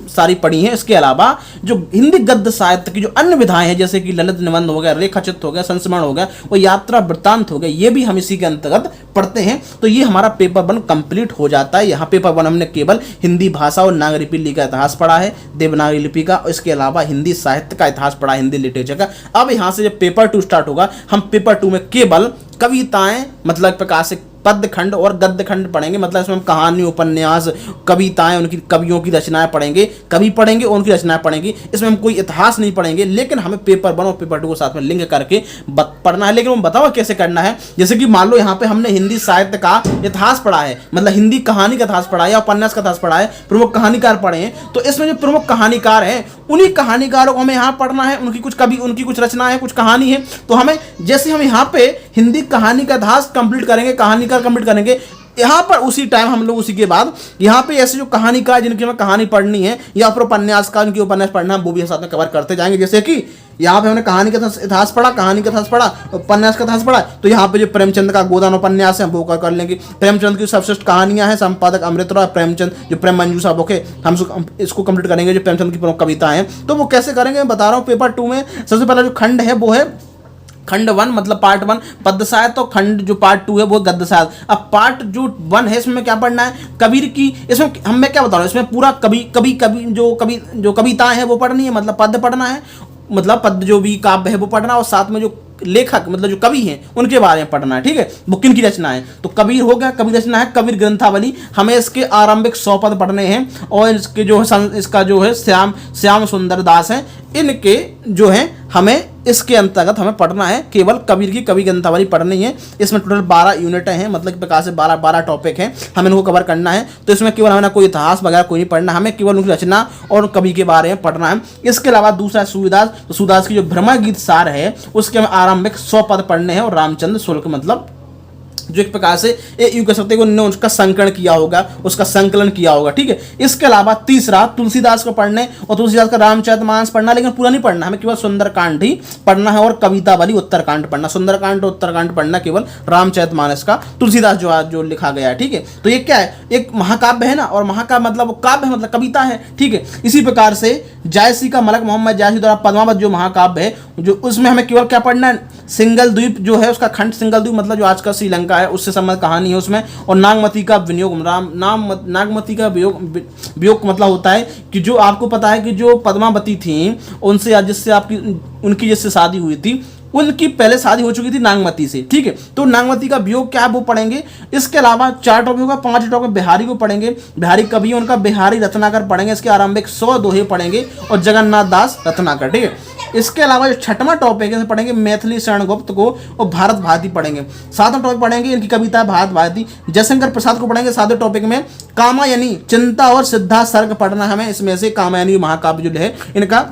सारी पढ़ी हैं। इसके अलावा जो हिंदी गद्य साहित्य की जो अन्य विधाएं हैं, जैसे कि ललित निबंध हो गया, रेखा चित्र हो गया, संस्मरण हो गया, वो यात्रा वृत्तांत हो गया, ये भी हम इसी के अंतर्गत पढ़ते हैं। तो ये हमारा पेपर 1 कंप्लीट हो जाता है। यहाँ पेपर 1 हमने केवल हिंदी भाषा और नागरिक लिपि का इतिहास पढ़ा है, देवनागरी लिपि का, और इसके अलावा हिंदी साहित्य का इतिहास पढ़ा, हिंदी लिटरेचर का। अब यहाँ से जब पेपर 2 स्टार्ट होगा, हम पेपर 2 में केवल कविताएं, मतलब प्रकार से पद्य खंड और गद्य खंड पढ़ेंगे। मतलब इसमें हम कहानी, उपन्यास, कविताएं, उनकी कवियों की रचनाएं पढ़ेंगे, कवि पढ़ेंगे और उनकी रचनाएं पढ़ेंगे। इसमें हम कोई इतिहास नहीं पढ़ेंगे, लेकिन हमें पेपर 1 और पेपर 2 को साथ में लिंक करके पढ़ना है। लेकिन वो बताओ कैसे करना है। जैसे कि मान लो यहाँ पे हमने हिंदी साहित्य का इतिहास पढ़ा है, मतलब हिंदी कहानी का इतिहास पढ़ा है या उपन्यास का इतिहास पढ़ा है, प्रमुख कहानीकार पढ़े हैं, तो इसमें जो प्रमुख कहानीकार हैं उन्हीं कहानीकारों को हमें यहाँ पढ़ना है। उनकी कुछ कवि, उनकी कुछ रचनाएं, कुछ कहानी है। तो हमें जैसे हम यहाँ पे हिंदी कहानी का इतिहास कंप्लीट करेंगे, कहानीकार कंप्लीट करेंगे, यहाँ पर उसी टाइम हम लोग उसी के बाद यहाँ पे ऐसे जो कहानीकार जिनकी हमें कहानी पढ़नी है या फिर उपन्यासकार उनकी उपन्यास पढ़ना है, वो भी हम साथ में कवर करते जाएंगे। जैसे कि यहाँ पे हमने कहानी का इतिहास पढ़ा, कहानी का इतिहास पढ़ा, उपन्यास का इतिहास पढ़ा, तो यहाँ पे जो प्रेमचंद का गोदान उपन्यास है वो कर लेंगे। प्रेमचंद की सबश्रेष्ठ कहानियां हैं, संपादक अमृत रॉय, प्रेमचंद जो प्रेम मंजूषा बुक है, हम इसको कंप्लीट करेंगे। जो प्रेमचंद की प्रमुख कविताएं हैं, तो वो कैसे करेंगे मैं बता रहा हूँ। पेपर 2 में सबसे पहला जो खंड है वो है खंड 1, मतलब पार्ट 1 पद्य साहित्य, तो खंड जो पार्ट 2 है वो गद्य साहित्य। अब पार्ट जो 1 है इसमें क्या पढ़ना है, कबीर की, इसमें हम मैं क्या बता रहा हूँ, इसमें पूरा कवि जो कविताएं हैं वो पढ़नी है, मतलब पद्य पढ़ना है, मतलब पद्य जो भी काव्य है वो पढ़ना, और साथ में जो लेखक मतलब जो कवि हैं उनके बारे में पढ़ना है, ठीक है। वो किन की रचना है, तो कबीर हो गया, कबीर रचना है कबीर ग्रंथावली, हमें इसके आरंभिक 100 पद पढ़ने हैं। और इसके जो इसका जो है श्याम सुंदर दास हैं, इनके जो है हमें इसके अंतर्गत हमें पढ़ना है, केवल कबीर की कवि ग्रंथावली पढ़नी है। इसमें टोटल 12 यूनिटें हैं, मतलब प्रकार से 12 टॉपिक हैं, हमें इनको कवर करना है। तो इसमें केवल हमें कोई इतिहास वगैरह कोई नहीं पढ़ना, हमें केवल उनकी रचना और कवि के बारे में पढ़ना है। इसके अलावा दूसरा सूर्यदास, तो सूरदास की जो भ्रमर गीत सार है उसके हमें आरंभिक 100 पद पढ़ने हैं, और रामचंद्र शुल्क मतलब जो एक प्रकार से यूं कह सकते हैं उन्होंने उसका संकलन किया होगा, उसका संकलन किया होगा, ठीक है। इसके अलावा तीसरा तुलसीदास को पढ़ने, और तुलसीदास का रामचरितमानस पढ़ना, लेकिन पूरा नहीं पढ़ना, हमें केवल सुंदरकांड ही पढ़ना है और कवितावली उत्तरकांड पढ़ना। सुंदरकांड और उत्तरकांड पढ़ना, केवल रामचरितमानस का तुलसीदास जो लिखा गया है, ठीक है। तो ये क्या है, एक महाकाव्य है ना, और महाकाव्य मतलब वो काव्य है, मतलब कविता है, ठीक है। इसी प्रकार से जायसी का मलक मोहम्मद जायसी द्वारा पद्मावत जो महाकाव्य है, जो उसमें हमें केवल क्या पढ़ना है, सिंगल द्वीप जो है उसका खंड, सिंगल द्वीप मतलब जो आज का श्रीलंका है उससे संबंधित कहानी है उसमें, और नागमती का विनियोग, नागमती का वियोग मतलब होता है कि जो आपको पता है कि जो पद्मावती थी उनसे जिससे उनकी जिससे शादी हुई थी, उनकी पहले शादी हो चुकी थी नागमती से, ठीक है। तो नागमती का वियोग क्या है वो पढ़ेंगे। इसके अलावा 4 टॉपिक होगा, 5 टॉपिक बिहारी को पढ़ेंगे, बिहारी कवि उनका बिहारी रत्नाकर पढ़ेंगे, इसके आरंभिक 100 दोहे पढ़ेंगे, और जगन्नाथ दास रत्नाकर, ठीक है। इसके अलावा जो 6वां टॉपिक है पढ़ेंगे मैथिली शरण गुप्त को, और भारत भारती पढ़ेंगे। 7वां टॉपिक पढ़ेंगे इनकी कविता भारत भारती। जयशंकर प्रसाद को पढ़ेंगे 7वें टॉपिक में। कामायनी, चिंता और सिद्धा सर्ग पढ़ना हमें, इसमें से कामायनी महाकाव्य जो है इनका।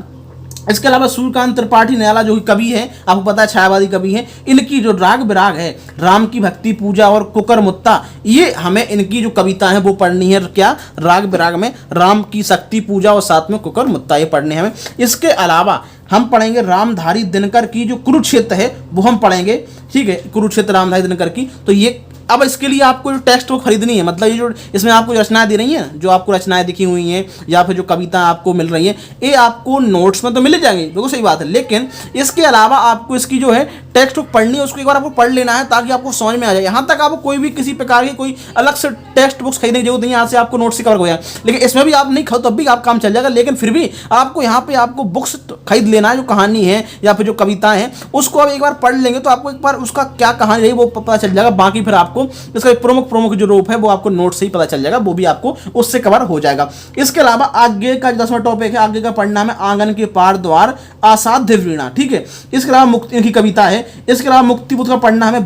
इसके अलावा सूर्यकांत त्रिपाठी नयाला जो कवि है, आपको पता है छायावादी कवि हैं, इनकी जो राग विराग है, राम की भक्ति पूजा और कुकर मुत्ता, ये हमें इनकी जो कविता है वो पढ़नी है। क्या, राग विराग में राम की शक्ति पूजा और साथ में कुकर मुत्ता ये पढ़ने हमें। इसके अलावा हम पढ़ेंगे रामधारी दिनकर की जो कुरुक्षेत्र है वो हम पढ़ेंगे, ठीक है, कुरुक्षेत्र रामधारी दिनकर की। तो ये अब इसके लिए आपको जो टेक्स्ट बुक खरीदनी है, मतलब ये जो इसमें आपको रचनाएं दी रही हैं, जो आपको रचनाएं दिखी हुई हैं या फिर जो कविता आपको मिल रही हैं, ये आपको नोट्स में तो मिल जाएंगी, बिल्कुल सही बात है, लेकिन इसके अलावा आपको इसकी जो है टेक्स्ट बुक पढ़नी है, उसको एक बार आपको पढ़ लेना है ताकि आपको समझ में आ जाए। यहाँ तक आपको कोई भी किसी प्रकार की कोई अलग से टेक्स्ट बुक्स खरीदने की जरूरत नहीं है, यहाँ से आपको नोट्स से कवर हो जाए। लेकिन इसमें भी आप नहीं खरीदो तब भी आप काम चल जाएगा, लेकिन फिर भी आपको यहाँ पे आपको बुक्स खरीद लेना है, जो कहानी है या फिर जो कविताएं हैं उसको आप एक बार पढ़ लेंगे तो आपको एक बार उसका क्या कहानी रही वो पता चल जाएगा। बाकी फिर आपको इसका प्रमुख जो रूप है वो आपको नोट से ही पता चल जाएगा, वो भी आपको उससे कवर हो जाएगा। इसके अलावा आगे का 10वां टॉपिक है, आगे का पढ़ना है आंगन के पार द्वार असाध्य वीणा, ठीक है। इसके अलावा मुक्ति इनकी कविता है। इसके अलावा मुक्तिबोध का पढ़ना हमें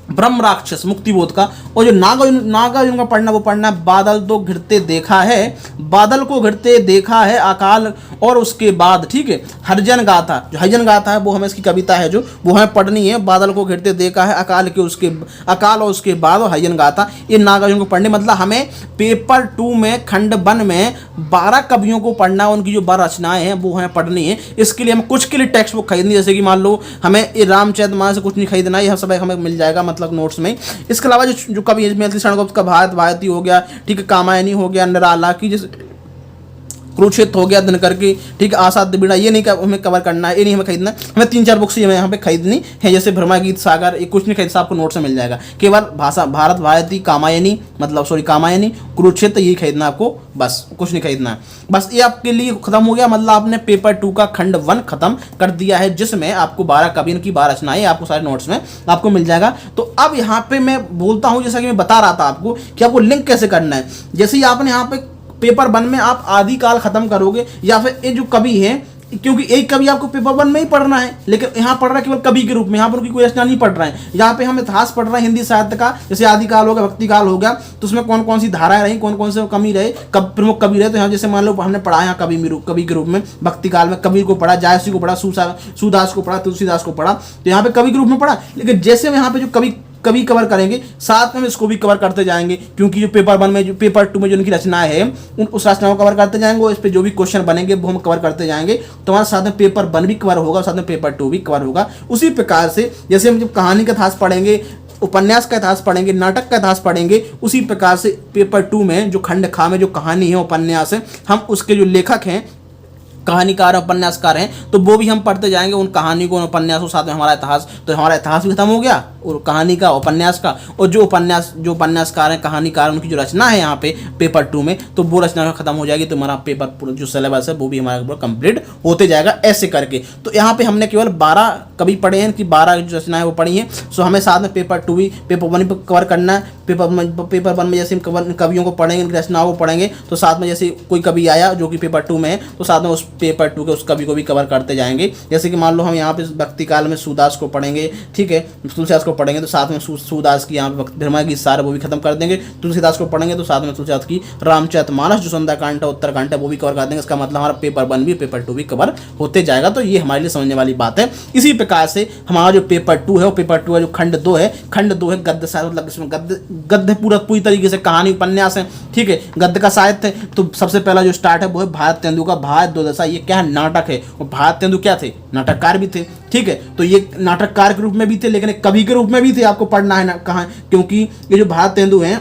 ब्रह्म राक्षस मुक्तिबोध का, और जो नागार्जुन का पढ़ना वो पढ़ना है बादल तो घिरते देखा है, बादल को घिरते देखा है अकाल और उसके बाद, ठीक है। हरिजन गाथा, जो हरिजन गाथा है वो हमें इसकी कविता है जो वो हमें पढ़नी है, बादल को घिरते देखा है अकाल और उसके बाद और हरिजन गाथा, ये नागार्जुन को पढ़नी। मतलब हमें पेपर 2 में खंड 1 में 12 कवियों को पढ़ना, उनकी जो 12 रचनाएं हैं वो हमें पढ़नी है। इसके लिए हमें कुछ के लिए टेक्स्ट बुक खरीदनी, जैसे कि मान लो हमें ये रामचरितमानस से कुछ नहीं खरीदना, यह सब हमें मिल जाएगा मतलब नोट्स में। इसके अलावा जो कवि मैथिली शरणगुप्त का भारती हो गया, ठीक है, कामायनी हो गया, निराला की जैसे कुरुक्षेत्र हो गया, दिनकर की, ठीक है, असाध्य वीणा, ये नहीं हमें कवर करना है, ये नहीं हमें खरीदना है। हमें 3-4 बुक्स हमें यहाँ पे खरीदनी है, जैसे भ्रमा गीत सागर, ये कुछ नहीं खरीदना, आपको नोट से मिल जाएगा। केवल भाषा भारती कामायनी कामायनी कुरुक्षेत्र यही खरीदना आपको, बस कुछ नहीं खरीदना है। बस ये आपके लिए खत्म हो गया, मतलब आपने पेपर 2 का खंड 1 खत्म कर दिया है, जिसमें आपको 12 कवियों की 12 रचनाएं आपको सारे नोट्स में आपको मिल जाएगा। तो अब यहाँ पे मैं बोलता हूँ, जैसा कि मैं बता रहा था आपको कि आपको लिंक कैसे करना है। जैसे ही आपने यहाँ पे पेपर 1 में आप आदि काल खत्म करोगे, या फिर ये जो कवि है, क्योंकि एक कवि आपको पेपर 1 में ही पढ़ना है, लेकिन यहाँ पढ़ रहा है केवल कवि के रूप में, यहाँ पर उनकी कोई रचना नहीं पढ़ रहे हैं। यहाँ पे हम इतिहास पढ़ रहे हैं हिंदी साहित्य का, जैसे आदिकाल हो गया, भक्ति काल हो गया, तो उसमें कौन कौन सी धाराएं रही, कौन कौन से कवि रहे, प्रमुख कवि रहे। तो यहाँ जैसे मान लो हमने पढ़ा यहाँ कवि के रूप में भक्ति काल में कबीर को पढ़ा, जायसी को पढ़ा, सूदास को पढ़ा, तुलसीदास को पढ़ा, तो यहाँ पे कवि के रूप में पढ़ा। लेकिन जैसे यहाँ पे जो कवि कवर करेंगे, साथ में इसको भी कवर करते जाएंगे, क्योंकि जो पेपर 1 में जो पेपर 2 में जो उनकी रचनाएं है उस रचनाओं को कवर करते जाएंगे, और इस पे जो भी क्वेश्चन बनेंगे वो हम कवर करते जाएंगे। तो हमारे साथ में पेपर 1 भी कवर होगा, साथ में पेपर 2 भी कवर होगा। उसी प्रकार से जैसे हम जब कहानी का इतिहास पढ़ेंगे, उपन्यास का इतिहास पढ़ेंगे, नाटक का इतिहास पढ़ेंगे, उसी प्रकार से पेपर 2 में जो खंड खा में जो कहानी है, उपन्यास है, हम उसके जो लेखक हैं, कहानीकार उपन्यासकार हैं, तो वो भी हम पढ़ते जाएंगे, उन कहानी को, उपन्यास को, साथ में हमारा इतिहास। तो हमारा इतिहास भी खत्म हो गया, और कहानी का, उपन्यास का, और जो उपन्यासकार हैं, कहानीकार, उनकी जो रचना है यहाँ पे पेपर 2 में, तो वो रचना खत्म हो जाएगी। तो हमारा पेपर पूरा जो सिलेबस है वो भी हमारा पूरा कंप्लीट होते जाएगा, ऐसे करके। तो यहाँ पे हमने केवल 12 कवि पढ़े हैं, कि 12 जो रचनाएं वो पढ़ी हैं। सो हमें साथ में पेपर 2 भी, पेपर 1 भी कवर करना है। पेपर 1 में जैसे हम कवियों को पढ़ेंगे, उनकी रचनाओं को पढ़ेंगे, तो साथ में जैसे कोई कवि आया जो कि पेपर 2 में है, तो साथ में उस पेपर 2 के उस कवि को भी कवर करते जाएंगे। जैसे कि मान लो हम यहाँ पे भक्ति काल में सूदास को पढ़ेंगे, ठीक है, तुलसीदास को पढ़ेंगे, तो साथ में सूदास की यहाँ पे भ्रमा गीत सार वो भी खत्म कर देंगे। तुलसीदास को पढ़ेंगे तो साथ में तुलसीदास की रामचरितमानस जो सुंदरकांड है, उत्तरकांड है, वो भी कवर कर देंगे। इसका मतलब हमारा पेपर 1 भी, पेपर 2 भी कवर होते जाएगा। तो ये हमारे लिए समझने वाली बात है। इसी प्रकार से हमारा जो पेपर 2 है, वो पेपर 2 है जो खंड 2 है, गद्य साहित्य, मतलब इसमें गद्य पूरी तरीके से कहानी उपन्यास है, ठीक है, गद्य का साहित्य है। तो सबसे पहला जो स्टार्ट है वो है भारत तेंदु का भारत दो दशा। ये क्या है, नाटक है, और भारत तेंदु क्या थे, नाटककार भी थे, ठीक है। तो ये नाटककार के रूप में भी थे, लेकिन एक कवि के रूप में भी थे, आपको पढ़ना है ना कहाँ, क्योंकि ये जो भारत तेंदु हैं,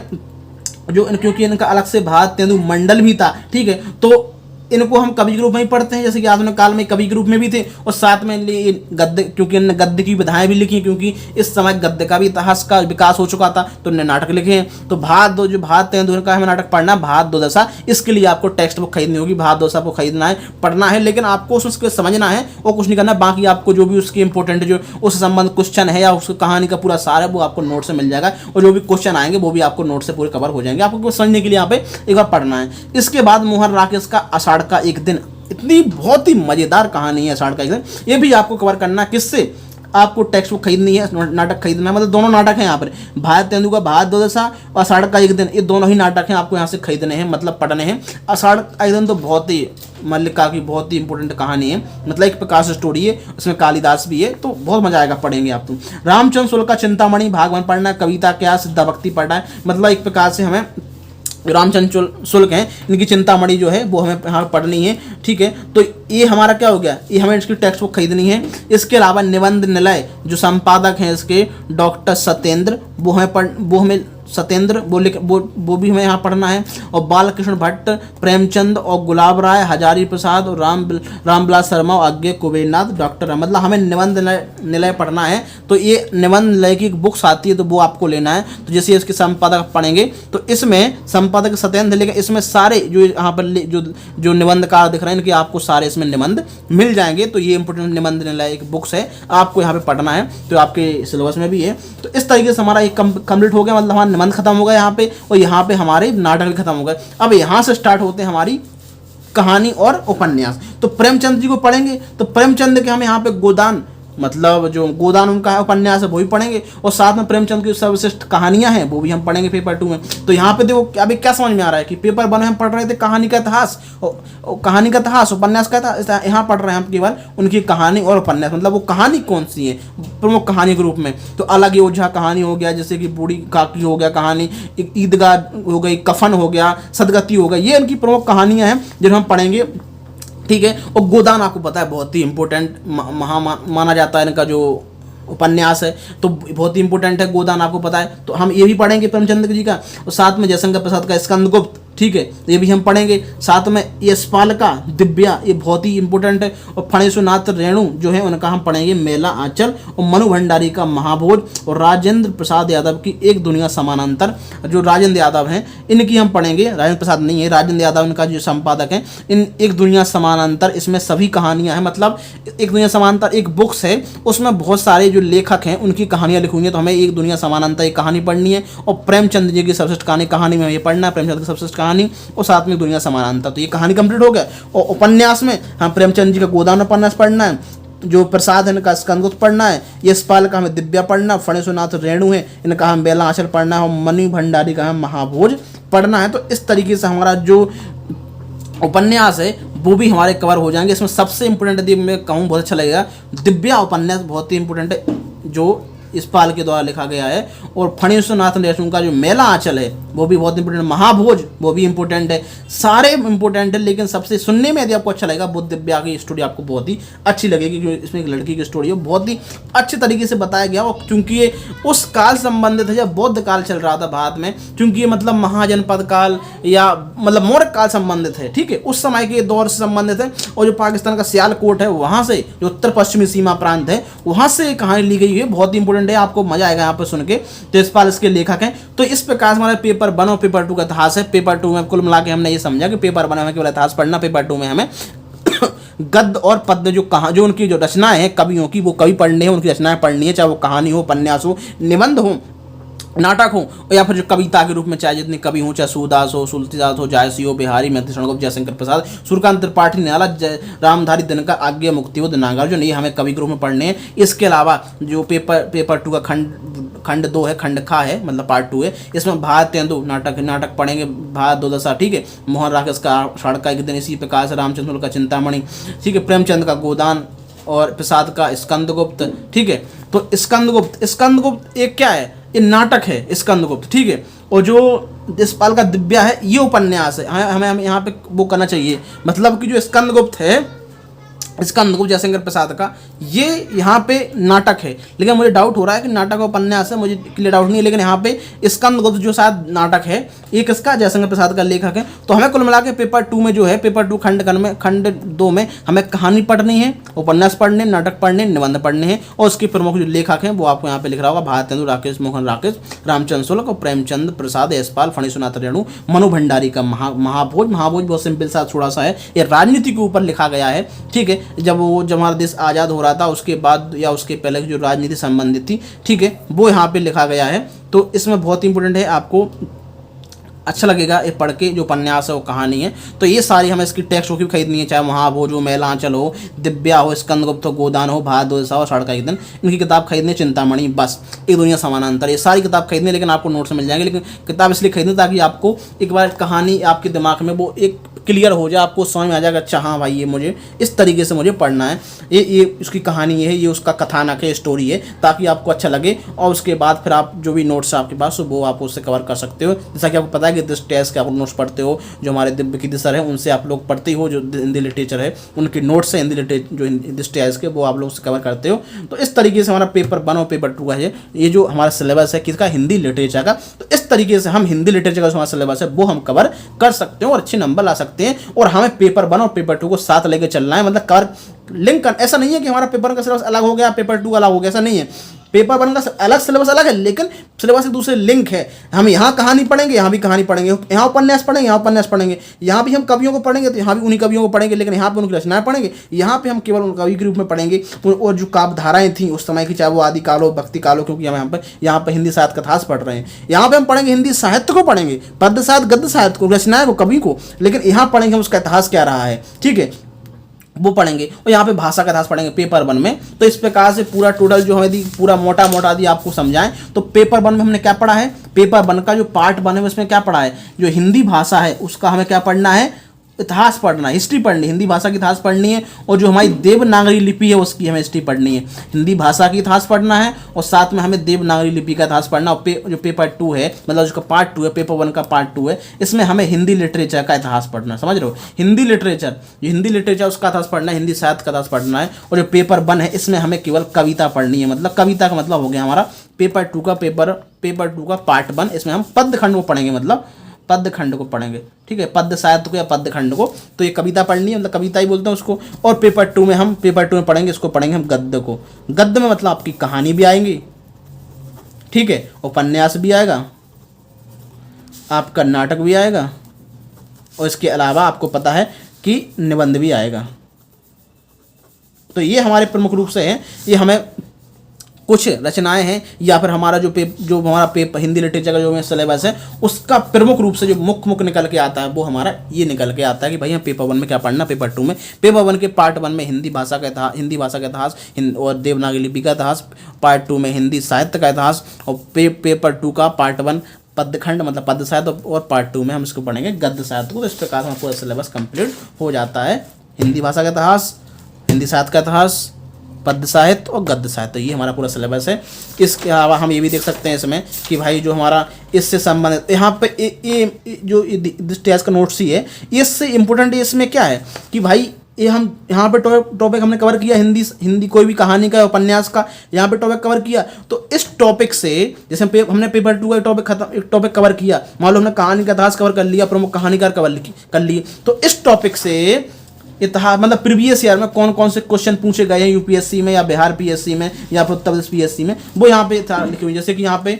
क्योंकि इनका अलग से भारत तेंदु मंडल भी था, ठीक है। तो इनको हम कवि के रूप में ही पढ़ते हैं, जैसे कि आधुनिक काल में कवि के रूप में भी थे, और साथ में गद्य, क्योंकि इन्होंने गद्य की विधाएं भी लिखी, क्योंकि इस समय गद्य का भी इतिहास का विकास हो चुका था, तो उन्होंने नाटक लिखे हैं। तो भारत तेंदु का हमें नाटक पढ़ना, भारत दो दशा, इसके लिए आपको टेक्स्ट बुक खरीदनी होगी, भारत दो दशा को खरीदना है, पढ़ना है, लेकिन आपको उसको समझना है और कुछ नहीं करना। बाकी आपको जो भी उसकी इंपॉर्टेंट जो उससे संबंध क्वेश्चन है या उसकी कहानी का पूरा सार है, वो आपको नोट से मिल जाएगा, और जो भी क्वेश्चन आएंगे वो भी आपको नोट से पूरे कवर हो जाएंगे। आपको समझने के लिए यहाँ पे एक बार पढ़ना है। इसके बाद मोहन राकेश का आषाढ़ का एक दिन, इतनी बहुत ही मजेदार कहानी है आषाढ़ का एक दिन, ये भी आपको कवर करना है। किससे, आपको टेक्स्ट बुक खरीदनी है, नाटक खरीदना है, मतलब दोनों नाटक हैं यहाँ पर, भारत तेंदु का भारत दो दशा और आषाढ़ का एक दिन, ये दोनों ही नाटक हैं, आपको यहाँ से खरीदने हैं, मतलब पढ़ने हैं। आषाढ़ का एक दिन तो बहुत ही मल्लिका की बहुत ही इंपॉर्टेंट कहानी है, मतलब एक प्रकाश स्टोरी है, उसमें कालिदास भी है, तो बहुत मजा आएगा, पढ़ेंगे आप। तो रामचंद्र शुक्ल का चिंतामणि भाग 1 पढ़ना है, कविता क्या सिद्धा भक्ति पढ़ना है, मतलब एक प्रकार से हमें रामचंद्र शुल्क हैं, इनकी चिंतामणि जो है वो हमें यहाँ पढ़नी है। ठीक है, तो ये हमारा क्या हो गया, ये हमें इसकी टेक्स्ट बुक खरीदनी है। इसके अलावा निबंध निलय जो संपादक हैं इसके डॉक्टर सत्येंद्र, वो हमें सत्येंद्र वो भी हमें यहाँ पढ़ना है। और बालकृष्ण भट्ट, प्रेमचंद और गुलाब राय, हजारी प्रसाद और रामविलास शर्मा और अज्ञे कुबेरनाथ, डॉक्टर, मतलब हमें निबंध निलय पढ़ना है। तो ये निबंध निलय की बुक्स आती है तो वो आपको लेना है। तो जैसे इसके संपादक पढ़ेंगे तो इसमें संपादक सत्येंद्र, लेकिन इसमें सारे जो यहाँ पर जो निबंधकार दिख रहे हैं इनके आपको सारे इसमें निबंध मिल जाएंगे। तो ये इंपोर्टेंट निबंध निलय एक बुक्स है, आपको यहाँ पे पढ़ना है, तो आपके सिलेबस में भी है। तो इस तरीके से हमारा एक कंप्लीट हो गया, मतलब हमारा निबंध खत्म हो गया यहाँ पे, और यहाँ पे हमारे नाटक भी खत्म हो गए। अब यहाँ से स्टार्ट होते हैं हमारी कहानी और उपन्यास। तो प्रेमचंद जी को पढ़ेंगे, तो प्रेमचंद के हम यहाँ पे गोदान, मतलब जो गोदान उनका है उपन्यास है वो भी पढ़ेंगे, और साथ में प्रेमचंद की सर्वश्रेष्ठ कहानियां हैं वो भी हम पढ़ेंगे पेपर 2 में। तो यहाँ पे देखो अभी क्या समझ में आ रहा है कि पेपर 1 में हम पढ़ रहे थे कहानी का इतिहास, कहानी का इतिहास, उपन्यास का इतिहास, यहाँ पढ़ रहे हैं हम केवल उनकी कहानी और उपन्यास, मतलब वो कहानी कौन सी है प्रमुख कहानी के रूप में। तो अलग ओझा कहानी हो गया, जैसे कि बूढ़ी काकी हो गया कहानी, ईदगाह हो गई, कफन हो गया, सदगति हो गया, ये उनकी प्रमुख कहानियाँ हैं जिन्हें हम पढ़ेंगे। ठीक है, और गोदान आपको पता है बहुत ही इंपॉर्टेंट माना जाता है, इनका जो उपन्यास है तो बहुत ही इंपॉर्टेंट है गोदान, आपको पता है। तो हम ये भी पढ़ेंगे प्रेमचंद जी का, और साथ में जयशंकर प्रसाद का स्कंदगुप्त, ठीक है, ये भी हम पढ़ेंगे। साथ में यशपाल का दिव्या, ये बहुत ही इंपॉर्टेंट है। और फणीश्वरनाथ रेणु जो है उनका हम पढ़ेंगे मेला आंचल, और मनु भंडारी का महाभोज, और राजेंद्र प्रसाद यादव की एक दुनिया समानांतर, जो राजेंद्र यादव हैं इनकी हम पढ़ेंगे, राजेंद्र प्रसाद नहीं है, राजेंद्र यादव इनका जो संपादक हैं। इन एक दुनिया समानांतर, इसमें सभी कहानियाँ हैं, मतलब एक दुनिया समानांतर एक बुक्स है, उसमें बहुत सारे जो लेखक हैं उनकी कहानियाँ लिखी हुई हैं। तो हमें एक दुनिया समानांतर एक कहानी पढ़नी है, और प्रेमचंद जी की सर्वश्रेष्ठ कहानी में ये पढ़ना है, प्रेमचंद की सर्वश्रेष्ठ कहानी, और साथ में दुनिया समानांतर। तो ये कहानी कंप्लीट हो गया। और उपन्यास में हम प्रेमचंद जी का गोदान उपन्यास पढ़ना है, जो प्रसाद है इनका स्कंदगुप्त पढ़ना है, यशपाल का हमें दिव्या पढ़ना, फणीश्वरनाथ रेणु है इनका हम बेला आंचल पढ़ना है, और मनु भंडारी का हम महाभोज पढ़ना है। तो इस तरीके से हमारा जो उपन्यास है वो भी हमारे कवर हो जाएंगे। इसमें सबसे इंपॉर्टेंट यदि मैं कहूँ बहुत अच्छा लगेगा, दिव्या उपन्यास बहुत ही इंपॉर्टेंट है, जो यशपाल के द्वारा लिखा गया है। और फणीश्वरनाथ रेणु का जो मेला आंचल है वो भी बहुत इंपॉर्टेंट है, महाभोज वो भी इंपॉर्टेंट है, सारे इंपॉर्टेंट है। लेकिन सबसे सुनने में यदि आपको अच्छा लगेगा, बुद्ध दिव्या की स्टोरी आपको बहुत ही अच्छी लगेगी, क्योंकि इसमें एक लड़की की स्टोरी है, बहुत ही अच्छे तरीके से बताया गया। और चूंकि ये उस काल संबंधित है जब बौद्ध काल चल रहा था भारत में, क्योंकि ये मतलब महाजनपद काल या मतलब मौर्य काल संबंधित है, ठीक है, उस समय के दौर से संबंधित है। और जो पाकिस्तान का सियालकोट है वहाँ से, जो उत्तर पश्चिमी सीमा प्रांत है वहाँ से कहानी ली गई है, बहुत ही इंपॉर्टेंट है, आपको मजा आएगा यहाँ पर सुन के। तो यशपाल इसके लेखक हैं। तो इस प्रकार से हमारे पेपर 1 और पेपर 2 का इतिहास है। पेपर 2 में कुल मिला के हमने ये समझा कि पेपर 1 में केवल इतिहास पढ़ना, पेपर 2 में हमें गद्य और पद्य जो उनकी जो रचनाएं हैं कवियों की, वो कवि पढ़नी है, उनकी रचनाएं पढ़नी है, चाहे वो कहानी हो, उपन्यास हो, निबंध हो, नाटक हो, या फिर जो कविता के रूप में चाहे जितने कवि हों, चाहे सूरदास हो, तुलसीदास हो, जायसी हो, बिहारी, मैथिली शरणगुप्त, जयशंकर प्रसाद, सूर्यकांत त्रिपाठी, निराला, रामधारी दिनकर, आज्ञा मुक्ति हो, नागार्जुन, ये हमें कवि के रूप में पढ़ने हैं। इसके अलावा जो पेपर 2 का खंड 2 है, खंड खा है, मतलब पार्ट 2 है, इसमें भारत तेंदु नाटक पढ़ेंगे, भारत दो दशा, ठीक है, मोहन राकेश का सड़का एक दिन, इसी प्रकार से रामचंद्र का चिंतामणि, ठीक है, प्रेमचंद का गोदान, और प्रसाद का स्कंदगुप्त, ठीक है। तो स्कंदगुप्त एक क्या है, ये नाटक है स्कंदगुप्त, ठीक है। और जो यशपाल का दिव्या है ये उपन्यास है। हमें यहाँ पे वो करना चाहिए, मतलब कि जो स्कंदगुप्त है, स्कंदगुप्त जयशंकर प्रसाद का, ये यहाँ पे नाटक है। लेकिन मुझे डाउट हो रहा है कि नाटक और उपन्यास है, मुझे क्लियर डाउट नहीं है। लेकिन यहाँ पे स्कंदगुप्त जो शायद नाटक है, ये किसका, जयशंकर प्रसाद का लेखक है। तो हमें कुल मिला के पेपर 2 में जो है, पेपर 2 खंड 2 में हमें कहानी पढ़नी है, उपन्यास पढ़ने, नाटक पढ़ने, निबंध पढ़ने हैं। और उसके प्रमुख जो लेखक हैं वो आपको यहाँ पे लिख रहा होगा, भारत तेंदु, राकेश मोहन राकेश, रामचंद्र शुल्क, और प्रेमचंद प्रसाद, यशपाल, फणीश्वरनाथ रेणु, मनु भंडारी का महाभोज बहुत सिंपल सा थोड़ा सा है, ये राजनीति के ऊपर लिखा गया है, ठीक है। जब हमारा देश आज़ाद हो रहा था उसके बाद या उसके पहले की जो राजनीति संबंधित थी, ठीक है, वो यहाँ पे लिखा गया है। तो इसमें बहुत इंपॉर्टेंट है, आपको अच्छा लगेगा ये पढ़ के, जो उपन्यास है वो कहानी है। तो ये सारी हमें इसकी टेक्स्ट बुक भी खरीदनी है, चाहे महाभोज हो, मेला आंचल हो, दिव्या हो, स्कंदगुप्त हो, गोदान हो, भारत दो दशा हो, सड़का एक दिन, इनकी किताब खरीदनी, चिंतामणि, बस एक दुनिया समानांतर, ये सारी किताब खरीदनी। लेकिन आपको नोट्स मिल जाएंगे, लेकिन किताब इसलिए खरीदनी ताकि आपको एक बार कहानी आपके दिमाग में वो एक क्लियर हो जाए, आपको समझ में आ जाएगा, अच्छा हाँ भाई ये मुझे इस तरीके से मुझे पढ़ना है, ये उसकी कहानी ये है, ये उसका कथानक है, स्टोरी है, ताकि आपको अच्छा लगे। और उसके बाद फिर आप जो भी नोट्स है आपके पास वो आप उससे कवर कर सकते हो। जैसा कि आपको पता है कि कि दृष्टियाज के आप नोट्स पढ़ते हो, जो हमारे दिव्य कीर्ति सर है उनसे आप लोग पढ़ते ही हो, जो हिंदी लिटरेचर है उनके नोट्स है हिंदी लिटरेचर जो दृष्टियाज के, वो आप लोग कवर करते हो। तो इस तरीके से हमारा पेपर 1 और पेपर 2 का है ये जो हमारा सिलेबस है किसका, हिंदी लिटरेचर का। तो इस तरीके से हम हिंदी लिटरेचर का जो हमारा सिलेबस है वो हम कवर कर सकते हो और अच्छे नंबर ला सकते हैं। और हमें पेपर 1 और पेपर 2 को साथ लेके चलना है, मतलब कवर लिंक कर, ऐसा नहीं है कि हमारा पेपर 1 का सिलेबस अलग हो गया पेपर 2 अलग हो गया, ऐसा नहीं है। पेपर 1 का अलग सिलेबस अलग है, लेकिन सिलेबस एक दूसरे लिंक है। हम यहाँ कहानी पढ़ेंगे, यहाँ भी कहानी पढ़ेंगे, यहाँ उपन्यास पढ़ेंगे, यहाँ उपन्यास पढ़ेंगे, यहाँ भी हम कवियों को पढ़ेंगे तो यहाँ भी उन्हीं कवियों को पढ़ेंगे, लेकिन यहाँ पे उनकी रचनाएं पढ़ेंगे, यहाँ पे हम केवल उन कवि के रूप में पढ़ेंगे। और जो काव्य धाराएं थी उस समय की, चाहे वो आदि काल हो, भक्ति काल हो, क्योंकि हम यहाँ पे हिंदी साहित्य का इतिहास पढ़ रहे हैं, यहाँ पे हम पढ़ेंगे हिंदी साहित्य को, पढ़ेंगे पद्य साहित्य, गद्य साहित्य को, रचनाएं को, कवि को, लेकिन यहाँ पढ़ेंगे हम उसका इतिहास क्या रहा है, ठीक है, वो पढ़ेंगे। और यहाँ पे भाषा का इतिहास पढ़ेंगे पेपर 1 में। तो इस प्रकार से पूरा टोटल जो हमें पूरा मोटा मोटा यदि आपको समझाएं तो पेपर 1 में हमने क्या पढ़ा है, पेपर 1 का जो पार्ट 1 है उसमें क्या पढ़ा है, जो हिंदी भाषा है उसका हमें क्या पढ़ना है, इतिहास पढ़ना है, हिस्ट्री पढ़नी, हिंदी भाषा की इतिहास पढ़नी है। और जो हमारी देवनागरी लिपि है उसकी हमें हिस्ट्री पढ़नी है, हिंदी भाषा की इतिहास पढ़ना है और साथ में हमें देवनागरी लिपि का इतिहास पढ़ना। और जो पेपर 2 है, मतलब उसका पार्ट 2 है, पेपर 1 का पार्ट 2 है, इसमें हमें हिंदी लिटरेचर का इतिहास पढ़ना, समझ रहे हो, हिंदी लिटरेचर, जो हिंदी लिटरेचर उसका इतिहास पढ़ना है, हिंदी साहित्य का इतिहास पढ़ना है। और जो पेपर 1 है इसमें हमें केवल कविता पढ़नी है, मतलब कविता का मतलब हो गया हमारा पेपर 2 का पार्ट 1, इसमें हम पद्य खंड को पढ़ेंगे, मतलब पद्य खंड को पढ़ेंगे, ठीक है, पद्य साहित्य को या पद्य खंड को। तो ये कविता पढ़नी है, मतलब कविता ही बोलते हैं उसको। और पेपर 2 में पढ़ेंगे, इसको पढ़ेंगे हम गद्य को। गद्य में मतलब आपकी कहानी भी आएंगी, ठीक है, उपन्यास भी आएगा, आपका नाटक भी आएगा, और इसके अलावा आपको पता है कि निबंध भी आएगा। तो ये हमारे प्रमुख रूप से है, ये हमें कुछ रचनाएं हैं, या फिर हमारा जो हमारा हिंदी लिटरेचर का जो सिलेबस है उसका प्रमुख रूप से जो मुख्य निकल के आता है वो हमारा ये निकल के आता है कि भाई हम पेपर 1 में क्या पढ़ना, पेपर 2 में, पेपर 1 के पार्ट 1 में हिंदी भाषा का इतिहास और देवनागरी लिपि का इतिहास, पार्ट 2 में हिंदी साहित्य का इतिहास, और पेपर 2 का पार्ट 1 पद्य खंड मतलब पद्य साहित्य, और पार्ट 2 में हम इसको पढ़ेंगे गद्य साहित्य को। तो इस प्रकार से हमारा पूरा सिलेबस कंप्लीट हो जाता है, हिंदी भाषा का इतिहास, हिंदी साहित्य का इतिहास, पद्य साहित्य और गद्य साहित्य, ये हमारा पूरा सिलेबस है। इसके अलावा हम ये भी देख सकते हैं इसमें कि भाई जो हमारा इससे संबंधित यहाँ पे ये जो दृष्टियाज का नोट्स ही है, इससे इम्पोर्टेंट इसमें क्या है कि भाई ये हम यहाँ पे टॉपिक हमने कवर किया, हिंदी कोई भी कहानी का उपन्यास का यहाँ पे टॉपिक कवर किया। तो इस टॉपिक से जैसे हमने पेपर 2 का एक टॉपिक कवर किया, मान लो हमने कहानी का इतिहास कवर कर लिया, प्रमुख कहानीकार कवर कर लिए, तो इस टॉपिक से इतिहास मतलब प्रीवियस ईयर में कौन कौन से क्वेश्चन पूछे गए हैं यूपीएससी में या बिहार पीएससी में या फिर उत्तर प्रदेश पीएससी में, वो यहाँ पे लिखे हुए। जैसे कि यहाँ पे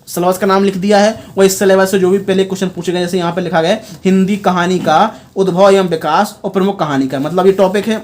सिलेबस का नाम लिख दिया है, वो इस सिलेबस से जो भी पहले क्वेश्चन पूछे गए, जैसे यहाँ पे लिखा गया है हिंदी कहानी का उद्भव एवं विकास और प्रमुख कहानी का, मतलब ये टॉपिक है,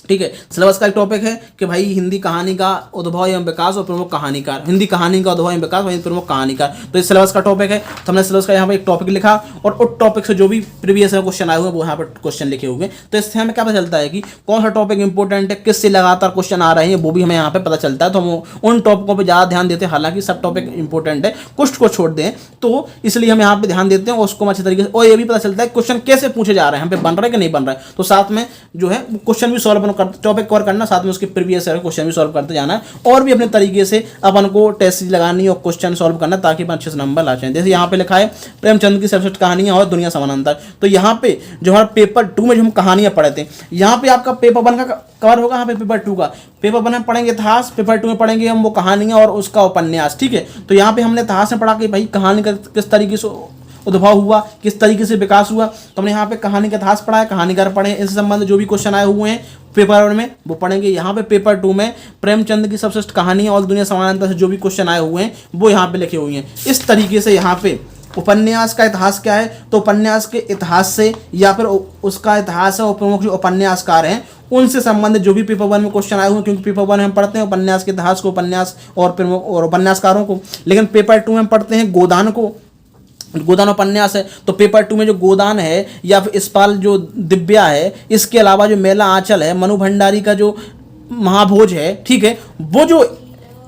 ठीक है, सिलेबस का एक टॉपिक है कि भाई हिंदी कहानी का उद्भव एवं विकास और प्रमुख कहानीकार, हिंदी कहानी का उद्भव एवं विकास और प्रमुख कहानीकार, तो इस सिलेबस का टॉपिक है। तो हमने सिलेबस का यहाँ पे एक टॉपिक लिखा और उस टॉपिक से जो भी प्रीवियस क्वेश्चन आए हुए हैं वो यहाँ पर क्वेश्चन लिखे हुए हैं। तो इससे हमें क्या पता चलता है कि कौन सा टॉपिक इंपॉर्टेंट है, किससे लगातार क्वेश्चन आ रहे हैं, वो भी हमें यहाँ पे पता चलता है। तो हम उन टॉपिकों पर ज़्यादा ध्यान देते हैं, हालांकि सब टॉपिक इंपॉर्टेंट है, कुछ को छोड़ दें, तो इसलिए हम यहाँ पे ध्यान देते हैं और उसको अच्छे तरीके से, और ये भी पता चलता है क्वेश्चन कैसे पूछे जा रहे हैं, यहाँ पे बन रहा है कि नहीं बन रहा है। तो साथ में जो है क्वेश्चन भी सॉल्व करते, टॉपिक कवर करना, साथ में उसके प्रीवियस ईयर क्वेश्चन भी सॉल्व करते जाना है और भी अपने तरीके से अपन को टेस्ट लगानी और क्वेश्चन सॉल्व करना ताकि अपन अच्छे से नंबर ला जाए। जैसे यहाँ पे लिखा है प्रेमचंद की सर्वश्रेष्ठ कहानियां और दुनिया समानांतर, तो यहाँ पे जो हमारा पेपर 2 में जो हम कहानियां पढ़े थे, यहाँ पे आपका पेपर 1 का कवर होगा, यहाँ पे पेपर 2 का, पेपर 1 में पढ़ेंगे इतिहास, पेपर 2 में पढ़ेंगे हम वो कहानियां और उसका उपन्यास, ठीक है। तो यहाँ पे हमने इतिहास में पढ़ा कि भाई कहानी का किस तरीके से उद्भव हुआ, किस तरीके से विकास हुआ, तो हमने यहाँ पे कहानी का इतिहास पढ़ा है, कहानीकार पढ़े, इससे संबंधित जो भी क्वेश्चन आए हुए हैं पेपर 1 में वो पढ़ेंगे। यहाँ पे पेपर 2 में प्रेमचंद की सर्वश्रेष्ठ कहानी और दुनिया समानांतर से जो भी क्वेश्चन आए हुए हैं वो यहाँ पे लिखे हुए हैं। इस तरीके से यहाँ पे उपन्यास का इतिहास क्या है, तो उपन्यास के इतिहास से या फिर उसका इतिहास है और प्रमुख जो उपन्यासकार हैं उनसे संबंधित जो भी पेपर 1 में क्वेश्चन आए हुए हैं, क्योंकि पेपर 1 में हम पढ़ते हैं उपन्यास के इतिहास को, उपन्यास और प्रमुख और उपन्यासकारों को, लेकिन पेपर 2 में हम पढ़ते हैं गोदान को, गोदान उपन्यास है। तो पेपर 2 में जो गोदान है या फिर इस्पाल जो दिव्या है, इसके अलावा जो मेला आंचल है, मनु भंडारी का जो महाभोज है, ठीक है, वो जो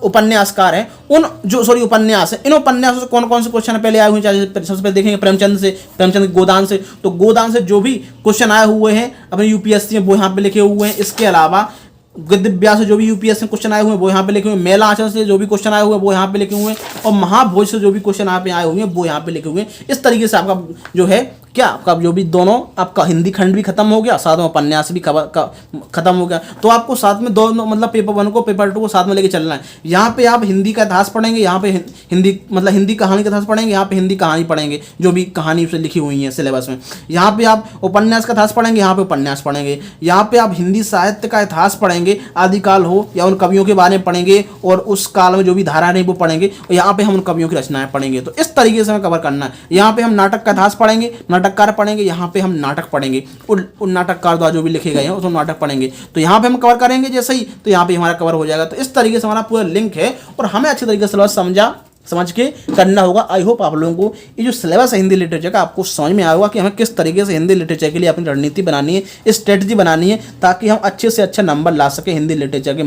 उपन्यासकार है उपन्यास है, इन उपन्यासों से कौन कौन से क्वेश्चन पहले आए हुए हैं, सबसे पहले देखेंगे प्रेमचंद गोदान से, तो गोदान से जो भी क्वेश्चन आए हुए हैं अपने यूपीएससी में वो यहाँ पे लिखे हुए हैं। इसके अलावा गद्य व्यास से जो भी यूपीएससी क्वेश्चन आए हुए हैं वो यहाँ पे लिखे हुए हैं, मेला आचरण से जो भी क्वेश्चन आए हुए हैं वो यहाँ पे लिखे हुए हैं, और महाभोज से जो भी क्वेश्चन यहाँ पे आए हुए हैं वो यहाँ पे लिखे हुए हैं। इस तरीके से आपका जो है क्या आपका जो भी दोनों आपका हिंदी खंड भी खत्म हो गया, साथ में उपन्यास भी खत्म हो गया। तो आपको साथ में दोनों मतलब पेपर 1 को पेपर 2 को साथ में लेके चलना है। यहाँ पे आप हिंदी का इतिहास पढ़ेंगे, यहाँ पे हिंदी मतलब हिंदी कहानी का इतिहास पढ़ेंगे, यहाँ पे हिंदी कहानी पढ़ेंगे जो भी कहानी से लिखी हुई है सिलेबस में। यहाँ पे आप उपन्यास का इतिहास पढ़ेंगे, यहाँ पे उपन्यास पढ़ेंगे। यहाँ पे आप हिंदी साहित्य का इतिहास पढ़ेंगे, आदिकाल हो या उन कवियों के बारे में पढ़ेंगे और उस काल में जो भी धारा नहीं वो पढ़ेंगे, और यहाँ पे हम उन कवियों की रचनाएं पढ़ेंगे। तो इस तरीके से हमें कवर करना है। यहाँ पे हम नाटक का इतिहास पढ़ेंगे, नाटककार पढ़ेंगे, यहाँ पे हम नाटक पढ़ेंगे, उन नाटककार द्वारा जो भी लिखे गए हैं उसको नाटक पढ़ेंगे। तो यहाँ पे हम कवर करेंगे जैसे ही, तो यहाँ पे हमारा कवर हो जाएगा। तो इस तरीके से हमारा पूरा लिंक है और हमें अच्छे तरीके से समझ के करना होगा। आई होप आप लोगों को ये जो सिलेबस है हिंदी लिटरेचर का आपको समझ में आया होगा कि हमें किस तरीके से हिंदी लिटरेचर के लिए अपनी रणनीति बनानी है, स्ट्रेटजी बनानी है, ताकि हम अच्छे से अच्छा नंबर ला सके हिंदी लिटरेचर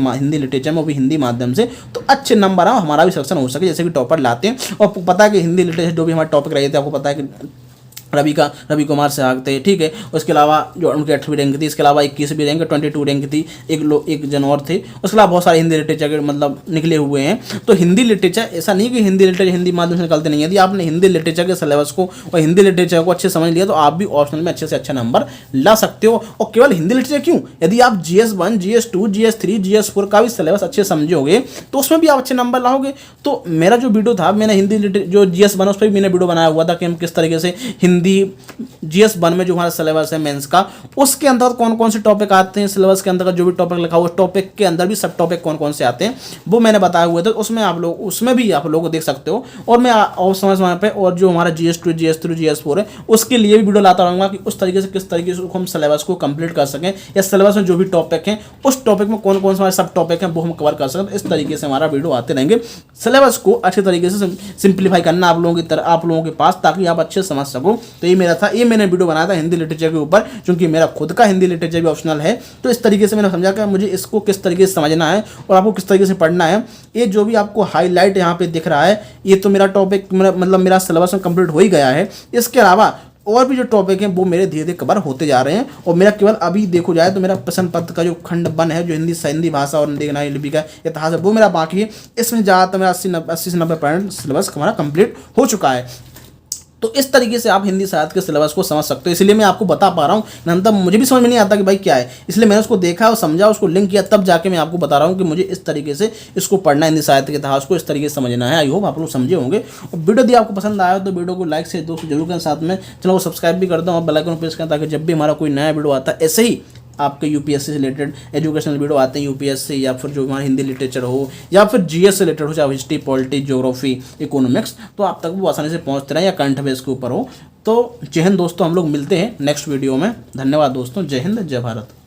में, वो भी हिंदी माध्यम से। तो अच्छे नंबर आ हमारा भी सिलेक्शन हो सके, जैसे कि टॉपर लाते हैं। और पता है कि हिंदी लिटरेचर जो भी हमारे टॉपिक रहे थे, आपको पता है कि रवि कुमार सहवाग थे, ठीक है। उसके अलावा जो उनकी 8वीं रैंक थी, इसके अलावा 21वीं रैंक, 22 रैंक थी, एक जन और थे। उसके अलावा बहुत सारे हिंदी लिटरेचर के मतलब निकले हुए हैं। तो हिंदी लिटरेचर ऐसा नहीं कि हिंदी लिटरेचर हिंदी माध्यम से निकलते नहीं है। यदि आपने हिंदी लिटरेचर के सिलेबस को और हिंदी लिटरेचर को अच्छे समझ लिया तो आप भी ऑप्शनल में अच्छे से अच्छा नंबर ला सकते हो। और केवल हिंदी लिटरेचर क्यों, यदि आप GS1, GS2, GS3, GS4 का भी सिलेबस अच्छे समझोगे तो उसमें भी आप अच्छे नंबर लाओगे। तो मेरा जो वीडियो था, मैंने हिंदी जो GS1 उस पर भी मैंने वीडियो बनाया हुआ था कि हम किस तरीके से हिंदी GS1 में जो हमारा सिलेबस है मेंस का, उसके अंदर कौन कौन से टॉपिक आते हैं, सिलेबस के अंदर जो भी टॉपिक लिखा हुआ, टॉपिक के अंदर भी सब टॉपिक कौन कौन से आते हैं वो मैंने बताया हुआ था। उसमें भी आप लोग देख सकते हो। और मैं और समय पे और जो हमारा GS2, GS3, GS4 है उसके लिए भी वीडियो लाता रहूँगा कि उस तरीके से किस तरीके से हम सिलेबस को कंप्लीट कर सकें, या सिलेबस में जो भी टॉपिक हैं उस टॉपिक में कौन कौन से हमारे सब टॉपिक हैं वो हम कवर कर सकें। इस तरीके से हमारा वीडियो आते रहेंगे। सिलेबस को अच्छे तरीके से सिंप्लीफाई करना आप लोगों के पास, ताकि आप अच्छे समझ सको। तो ये मेरा था, ये मैंने वीडियो बनाया था हिंदी लिटरेचर के ऊपर, क्योंकि मेरा खुद का हिंदी लिटरेचर भी ऑप्शनल है। तो इस तरीके से मैंने समझा कि मुझे इसको किस तरीके से समझना है और आपको किस तरीके से पढ़ना है। ये जो भी आपको हाईलाइट यहाँ पे दिख रहा है, ये तो मेरा टॉपिक मतलब मेरा सिलेबस में कंप्लीट हो ही गया है। इसके अलावा और भी जो टॉपिक हैं वो मेरे धीरे धीरे कवर होते जा रहे हैं। और मेरा केवल अभी देखो जाए तो मेरा प्रश्न पत्र का जो खंड 1 है, जो हिंदी भाषा और देवनागरी लिपि का इतिहास है, वो मेरा बाकी है। इसमें ज़्यादातर मेरा 80 से 90% सिलेबस हमारा कंप्लीट हो चुका है। तो इस तरीके से आप हिंदी साहित्य के सिलेबस को समझ सकते हो। इसलिए मैं आपको बता पा रहा हूँ, नहीं तो मुझे भी समझ में नहीं आता कि भाई क्या है। इसलिए मैंने उसको देखा और समझा, उसको लिंक किया, तब जाके मैं आपको बता रहा हूँ कि मुझे इस तरीके से इसको पढ़ना है, हिंदी साहित्य के इतिहास को इस तरीके से समझना है। आई होप आप लोग समझे होंगे। और वीडियो यदि आपको पसंद आया तो वीडियो को लाइक से दोस्तों जरूर करें, साथ में चैनल को सब्सक्राइब भी कर दो और बेल आइकन प्रेस करें, ताकि जब भी हमारा कोई नया वीडियो आता है ऐसे ही आपके यूपीएससी से रिलेटेड एजुकेशनल वीडियो आते हैं, यूपीएससी या फिर जो हमारा हिंदी लिटरेचर हो या फिर जीएस से रिलेटेड हो, चाहे हिस्ट्री, पॉलिटी, ज्योग्राफी, इकोनॉमिक्स, तो आप तक वो आसानी से पहुंचते रहें, या करंट अफेयर्स के ऊपर हो। तो जय हिंद दोस्तों, हम लोग मिलते हैं नेक्स्ट वीडियो में। धन्यवाद दोस्तों, जय हिंद, जय भारत।